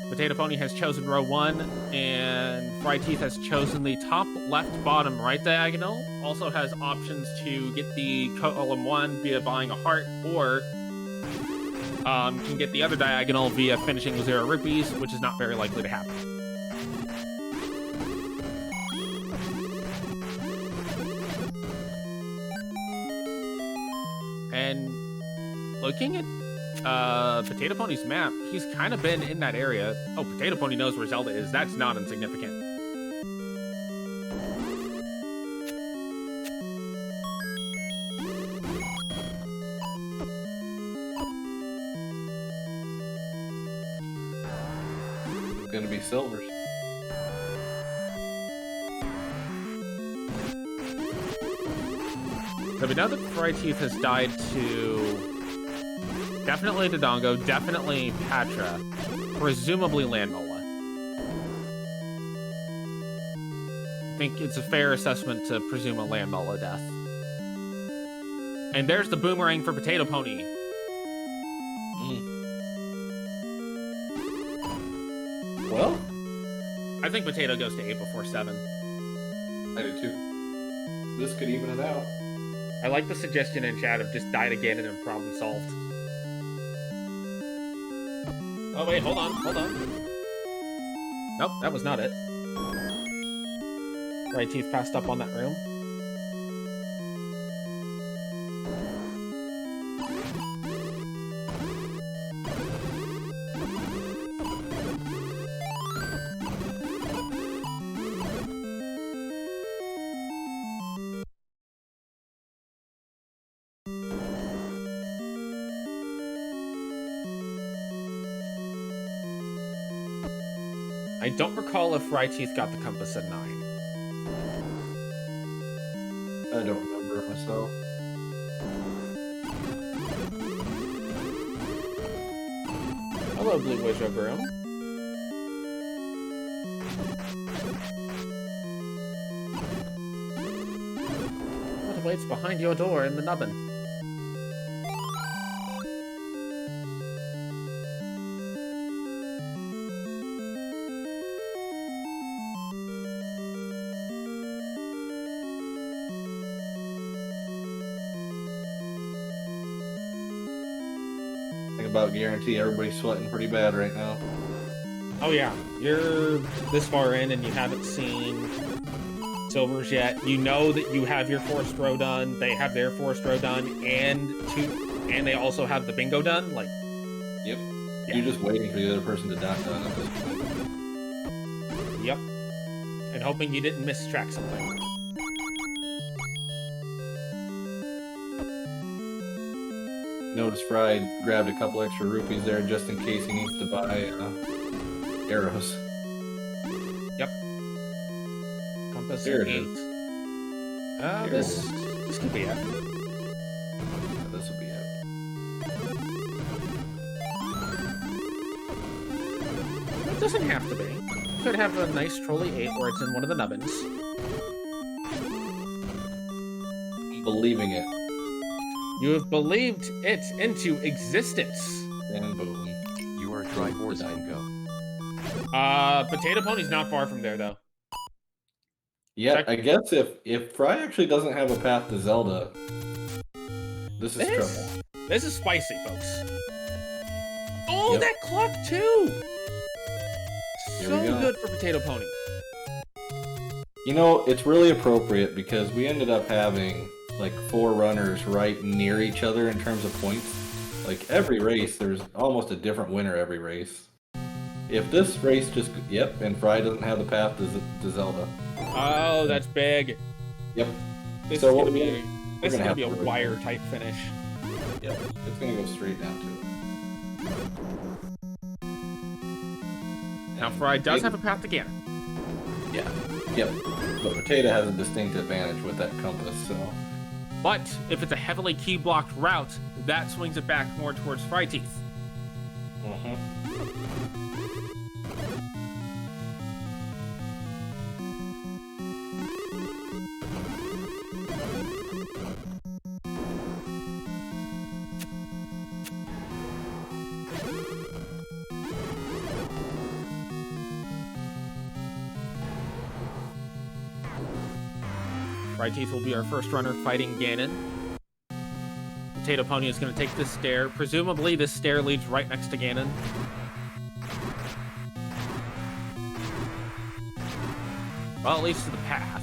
Potato Pony has chosen row 1, and Fryteeth has chosen the top, left, bottom, right diagonal. Also has options to get the column 1 via buying a heart, or can get the other diagonal via finishing with 0 rupees, which is not very likely to happen. And looking at Potato Pony's map, he's kind of been in that area. Oh, Potato Pony knows where Zelda is. That's not insignificant. It's gonna be Silvers. So we know that Fryteeth has died to definitely Dodongo, definitely Patra, presumably Landmola. I think it's a fair assessment to presume a Landmola death. And there's the boomerang for Potato Pony. Well, I think Potato goes to 8 before 7. I do too. This could even it out. I like the suggestion in chat of just died again and then problem solved. Oh wait, hold on. Nope, that was not it. Fryteeth passed up on that room. I don't recall if Fryteeth got the compass at 9. I don't remember myself. Hello, Blue Wizard Broom. What awaits behind your door in the nubbin? About guarantee everybody's sweating pretty bad right now. Oh yeah, you're this far in and you haven't seen Silvers yet. You know that you have your forced row done, they have their forced row done, and they also have the bingo done. Like, yep. Yeah. You're just waiting for the other person to done at this point. Yep. And hoping you didn't mistrack something. Notice Fry grabbed a couple extra rupees there just in case he needs to buy arrows. Yep. Compass Here at it 8. is. This could be it. This will be it. It doesn't have to be. Could have a nice trolley 8 where it's in one of the nubbins. I'm believing it. You have believed it into existence. And boom. You are Triforce Bingo. Potato Pony's not far from there, though. Yeah, I guess if Fry actually doesn't have a path to Zelda, this is trouble. This is spicy, folks. Oh, Yep. that clock, too! Here So we go. good for Potato Pony. You know, it's really appropriate because we ended up having like 4 runners right near each other in terms of points. Like every race, there's almost a different winner every race. If this race just, yep, and Fry doesn't have the path to Zelda. Oh, that's big. Yep. This So is what gonna we- be this is gonna gonna be a have to- wire type finish. Yep. It's gonna go straight down to it. Now, Fry does have a path to Ganon. Yeah. Yep. But Potato has a distinct advantage with that compass, so. But if it's a heavily key blocked route, that swings it back more towards Fryteeth. Mm-hmm. Fryteeth will be our first runner fighting Ganon. Potato Pony is going to take this stair. Presumably, this stair leads right next to Ganon. Well, it leads to the path.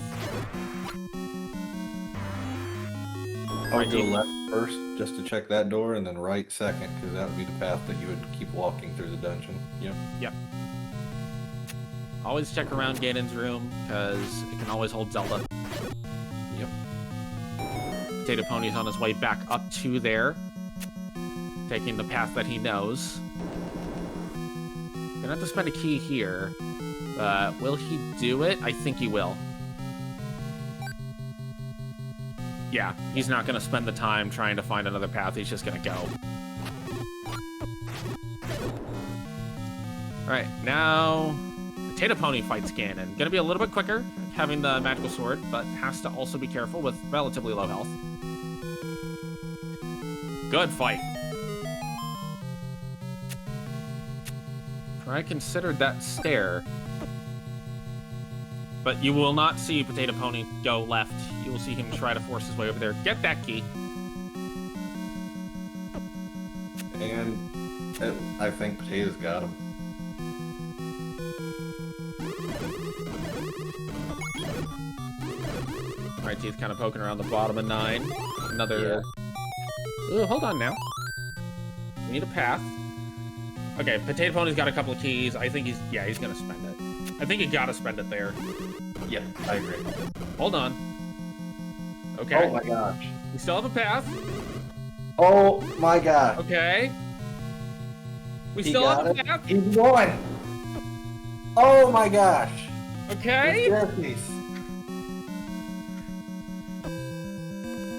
I would go Fryteeth. left first just to check that door, and then right second, because that would be the path that you would keep walking through the dungeon. Yep. Yep. Always check around Ganon's room, because it can always hold Zelda. Yep. Potato Pony's on his way back up to there, taking the path that he knows. Gonna have to spend a key here, but will he do it? I think he will. Yeah, he's not gonna spend the time trying to find another path, he's just gonna go. Alright, now Potato Pony fights Ganon. Gonna be a little bit quicker, having the magical sword, but has to also be careful with relatively low health. Good fight. I considered that stair. But you will not see Potato Pony go left. You will see him try to force his way over there. Get that key. And I think Potato's got him. Fryteeth kind of poking around the bottom of 9. Another... Ooh, hold on now. We need a path. Okay, Potato Pony's got a couple of keys. I think he's gonna spend it. I think you gotta spend it there. Yep, I agree. Hold on. Okay. Oh my gosh. We still have a path. Oh my god. Okay. We He still got have a it. path. He won. Oh my gosh. Okay. Staircase.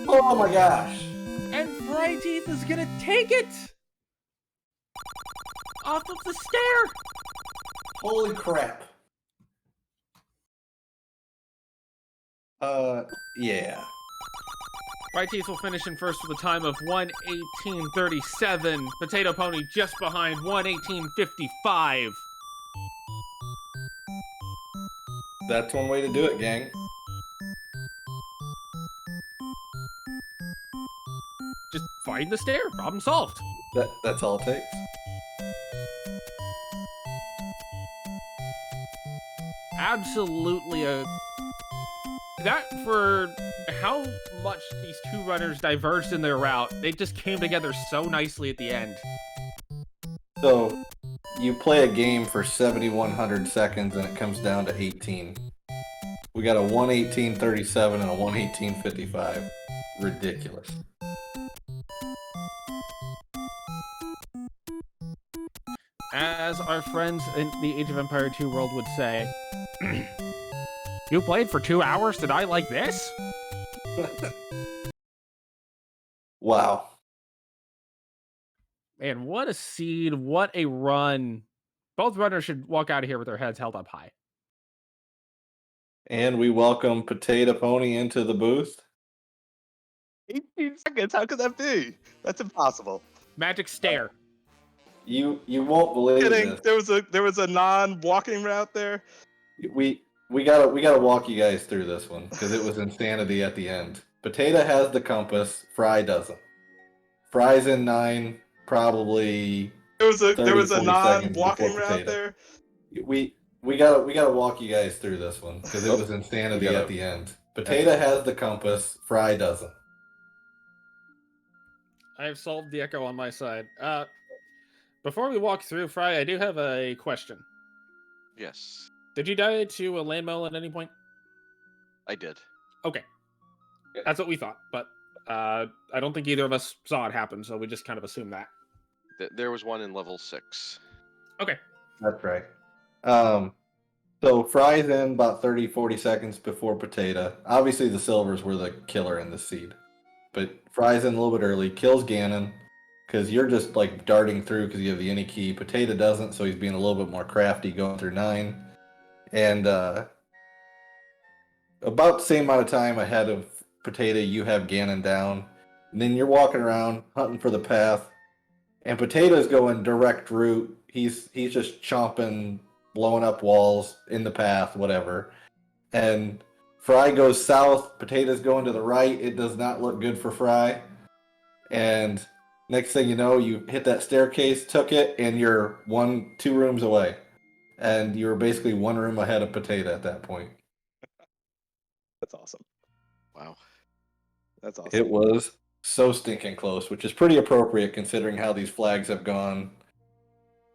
Oh my gosh. And Fryteeth is gonna take it off of the stair. Holy crap. Yeah. Fryteeth will finish in first with a time of 1:18:37. Potato Pony just behind 1:18:55. That's one way to do it, gang. Just find the stair. Problem solved. That's all it takes. Absolutely that for how much these two runners diverged in their route, they just came together so nicely at the end. So, you play a game for 7,100 seconds and it comes down to 18. We got a 1:18:37 and a 1:18:55. Ridiculous. As our friends in the Age of Empire 2 world would say, you played for 2 hours? Did I like this? Wow. Man, what a seed. What a run. Both runners should walk out of here with their heads held up high. And we welcome Potato Pony into the booth. 18 seconds? How could that be? That's impossible. Magic stare. You won't believe Kidding. this. There was a non-walking route there. We gotta walk you guys through this one because it was insanity at the end. Potato has the compass. Fry doesn't. Fry's in 9, probably. There was a 40 non-walking seconds route before there. We gotta walk you guys through this one because it was insanity at the end. Potato has the compass. Fry doesn't. I have solved the echo on my side. Before we walk through, Fry, I do have a question. Yes, Did you die to a landmine at any point? I did. Okay. That's what we thought, but I don't think either of us saw it happen, so we just kind of assumed that. There was one in level 6. Okay. That's right. So Fry's in about 30, 40 seconds before Potato. Obviously the silvers were the killer in this seed. But Fry's in a little bit early, kills Ganon, because you're just like darting through because you have the any key. Potato doesn't, so he's being a little bit more crafty going through 9. And about the same amount of time ahead of Potato, you have Ganon down. And then you're walking around hunting for the path. And Potato's going direct route. He's just chomping, blowing up walls in the path, whatever. And Fry goes south. Potato's going to the right. It does not look good for Fry. And next thing you know, you hit that staircase, took it, and you're 2 rooms away. And you were basically 1 room ahead of Potato at that point. That's awesome. Wow. That's awesome. It was so stinking close, which is pretty appropriate considering how these flags have gone,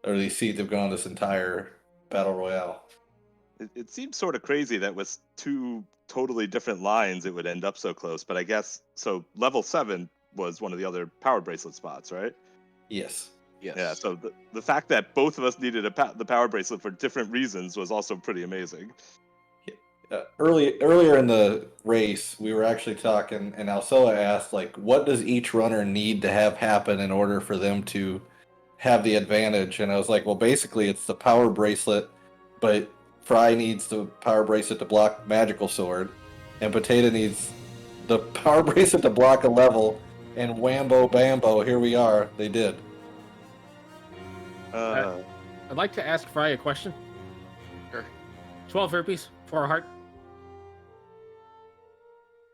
or these seeds have gone this entire battle royale. It seems sort of crazy that with two totally different lines, it would end up so close. But I guess so. Level 7 was one of the other power bracelet spots, right? Yes. Yes. Yeah. So the fact that both of us needed the power bracelet for different reasons was also pretty amazing. Earlier in the race, we were actually talking, and Alsoa asked, like, what does each runner need to have happen in order for them to have the advantage? And I was like, well, basically, it's the power bracelet, but Fry needs the power bracelet to block Magical Sword, and Potato needs the power bracelet to block a level, and whambo bambo, here we are. They did. I'd like to ask Fry a question. Sure. 12 rupees for a heart.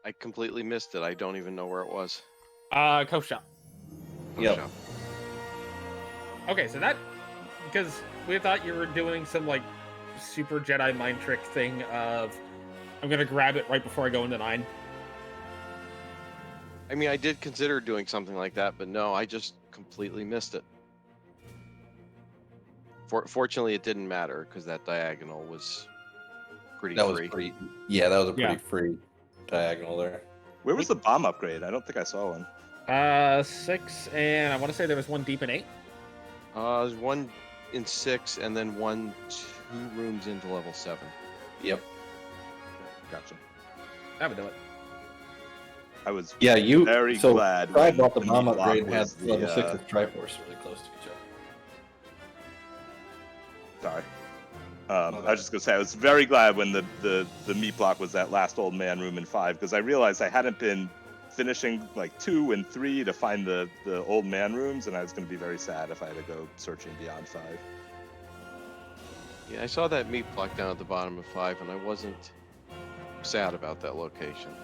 I completely missed it. I don't even know where it was. Coast shop. Yep. Shop. Okay, so that, because we thought you were doing some like super Jedi mind trick thing of, I'm gonna grab it right before I go into 9. I mean, I did consider doing something like that, but no, I just completely missed it. Fortunately, it didn't matter because that diagonal was pretty That was free. pretty. Yeah, that was a pretty Yeah. free diagonal there. Where was the bomb upgrade? I don't think I saw one. 6, and I want to say there was one deep in 8. There's one in 6, and then 2 rooms into level 7. Yep. Gotcha. That would do it. I was Yeah, you. very so glad Fry when bought the the bomb meat block upgrade and had was the, level 6 with Triforce really close to each other. Sorry. I was just gonna say I was very glad when the meat block was that last old man room in 5 because I realized I hadn't been finishing like 2 and 3 to find the old man rooms, and I was gonna be very sad if I had to go searching beyond 5. Yeah, I saw that meat block down at the bottom of 5, and I wasn't sad about that location.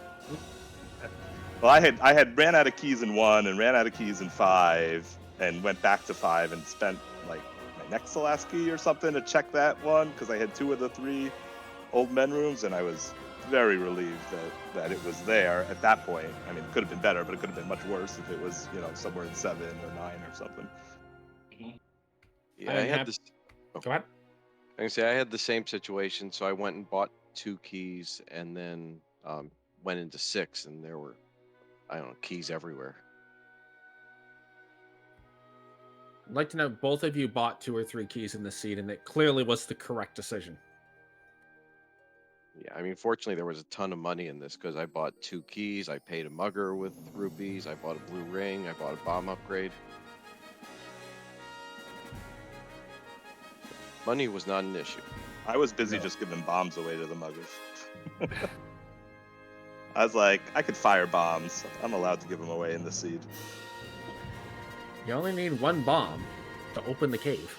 Well, I had ran out of keys in 1 and ran out of keys in 5, and went back to 5 and spent like my next to last key or something to check that one because I had 2 of the 3 old men rooms, and I was very relieved that it was there at that point. I mean, it could have been better, but it could have been much worse if it was, somewhere in 7 or 9 or something. Yeah, I I am had hap- this. Go ahead. I can say I had the same situation, so I went and bought 2 keys, and then went into 6, and there were, I don't know, keys everywhere. I'd like to know both of you bought 2 or 3 keys in this seed, and it clearly was the correct decision. Yeah, I mean, fortunately, there was a ton of money in this because I bought 2 keys, I paid a mugger with rupees, I bought a blue ring, I bought a bomb upgrade. Money was not an issue. I was busy just giving bombs away to the muggers. I was like, I could fire bombs. I'm allowed to give them away in the seed. You only need 1 bomb to open the cave.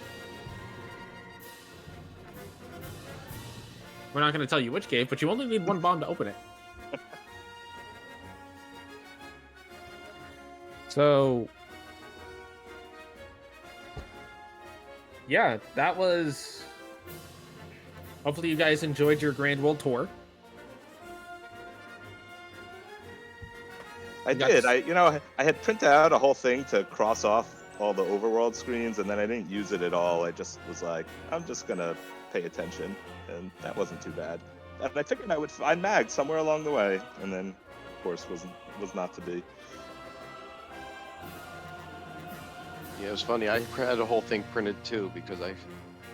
We're not going to tell you which cave, but you only need 1 bomb to open it. So, yeah, that was... Hopefully you guys enjoyed your Grand World Tour. I did. I had printed out a whole thing to cross off all the overworld screens, and then I didn't use it at all. I just was like, I'm just gonna pay attention, and that wasn't too bad. And I figured I would find Mag somewhere along the way, and then, of course, was not to be. Yeah, it was funny. I had a whole thing printed too because I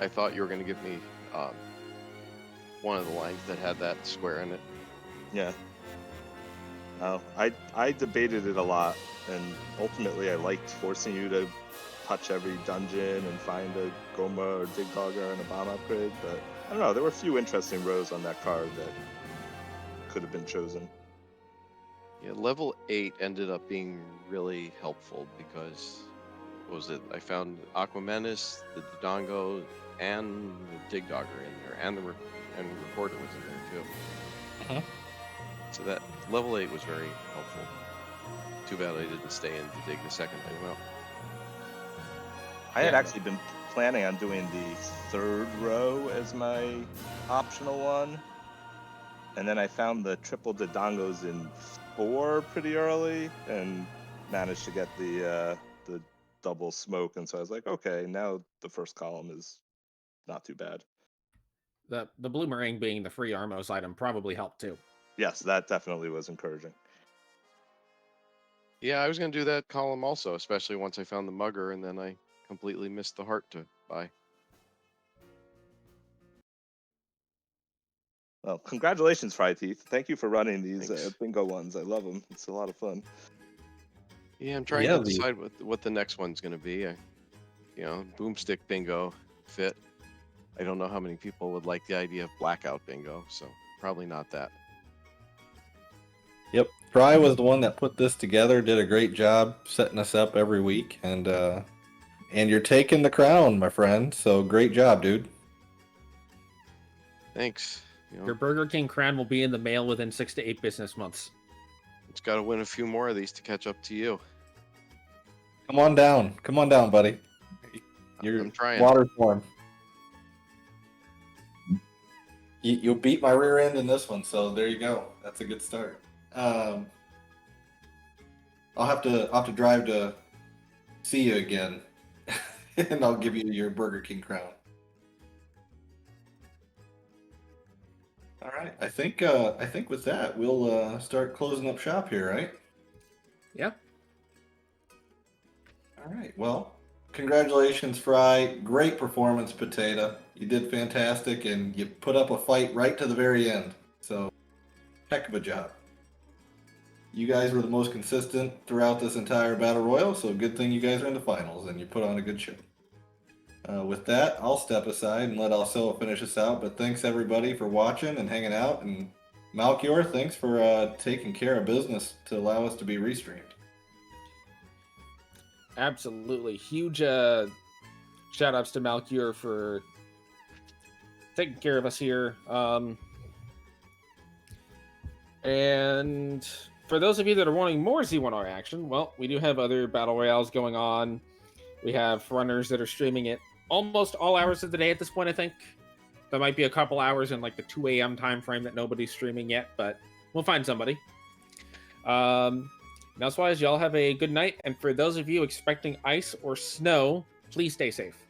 thought you were going to give me one of the lines that had that square in it. Yeah. No, I debated it a lot, and ultimately I liked forcing you to touch every dungeon and find a Goma or Dig Dogger and a bomb upgrade, but I don't know, there were a few interesting rows on that card that could have been chosen. Yeah, level 8 ended up being really helpful because, what was it? I found Aquamenus, the Dodongo, and the Dig Dogger in there, and the Recorder was in there too. Uh-huh. So that level 8 was very helpful. Too bad I didn't stay in to dig the second thing well. I had actually been planning on doing the 3rd row as my optional one, And then I found the triple Dodongos in 4 pretty early, and managed to get the double smoke. And so I was like, okay, now the first column is not too bad. The bloomerang being the free Armos item probably helped too. Yes, that definitely was encouraging. Yeah, I was gonna do that column also, especially once I found the mugger, and then I completely missed the heart to buy. Well, congratulations, Fryteeth. Thank you for running these Thanks. bingo ones. I love them. It's a lot of fun. Yeah, I'm trying Yeah, to the decide what the next one's gonna be. Boomstick Bingo fit. I don't know how many people would like the idea of blackout bingo, so probably not that. Yep. Fry was the one that put this together, did a great job setting us up every week, and you're taking the crown, my friend. So great job, dude. Thanks. Your Burger King crown will be in the mail within 6 to 8 business months. It's got to win a few more of these to catch up to you. Come on down, buddy. You're I'm trying. water form. You'll beat my rear end in this one, so there you go. That's a good start. I'll have to drive to see you again, and I'll give you your Burger King crown. All right, I think with that we'll start closing up shop here, right? Yeah. All right. Well, congratulations, Fry. Great performance, Potato. You did fantastic, and you put up a fight right to the very end. So, heck of a job. You guys were the most consistent throughout this entire battle royal, so good thing you guys are in the finals and you put on a good show. With that, I'll step aside and let Alcilla finish us out. But thanks everybody for watching and hanging out. And Malchior, thanks for taking care of business to allow us to be restreamed. Absolutely. Huge shout outs to Malchior for taking care of us here. And for those of you that are wanting more Z1R action, well, we do have other battle royales going on. We have runners that are streaming it almost all hours of the day at this point, I think. There might be a couple hours in like the 2 a.m. time frame that nobody's streaming yet, but we'll find somebody. Elsewise, y'all have a good night. And for those of you expecting ice or snow, please stay safe.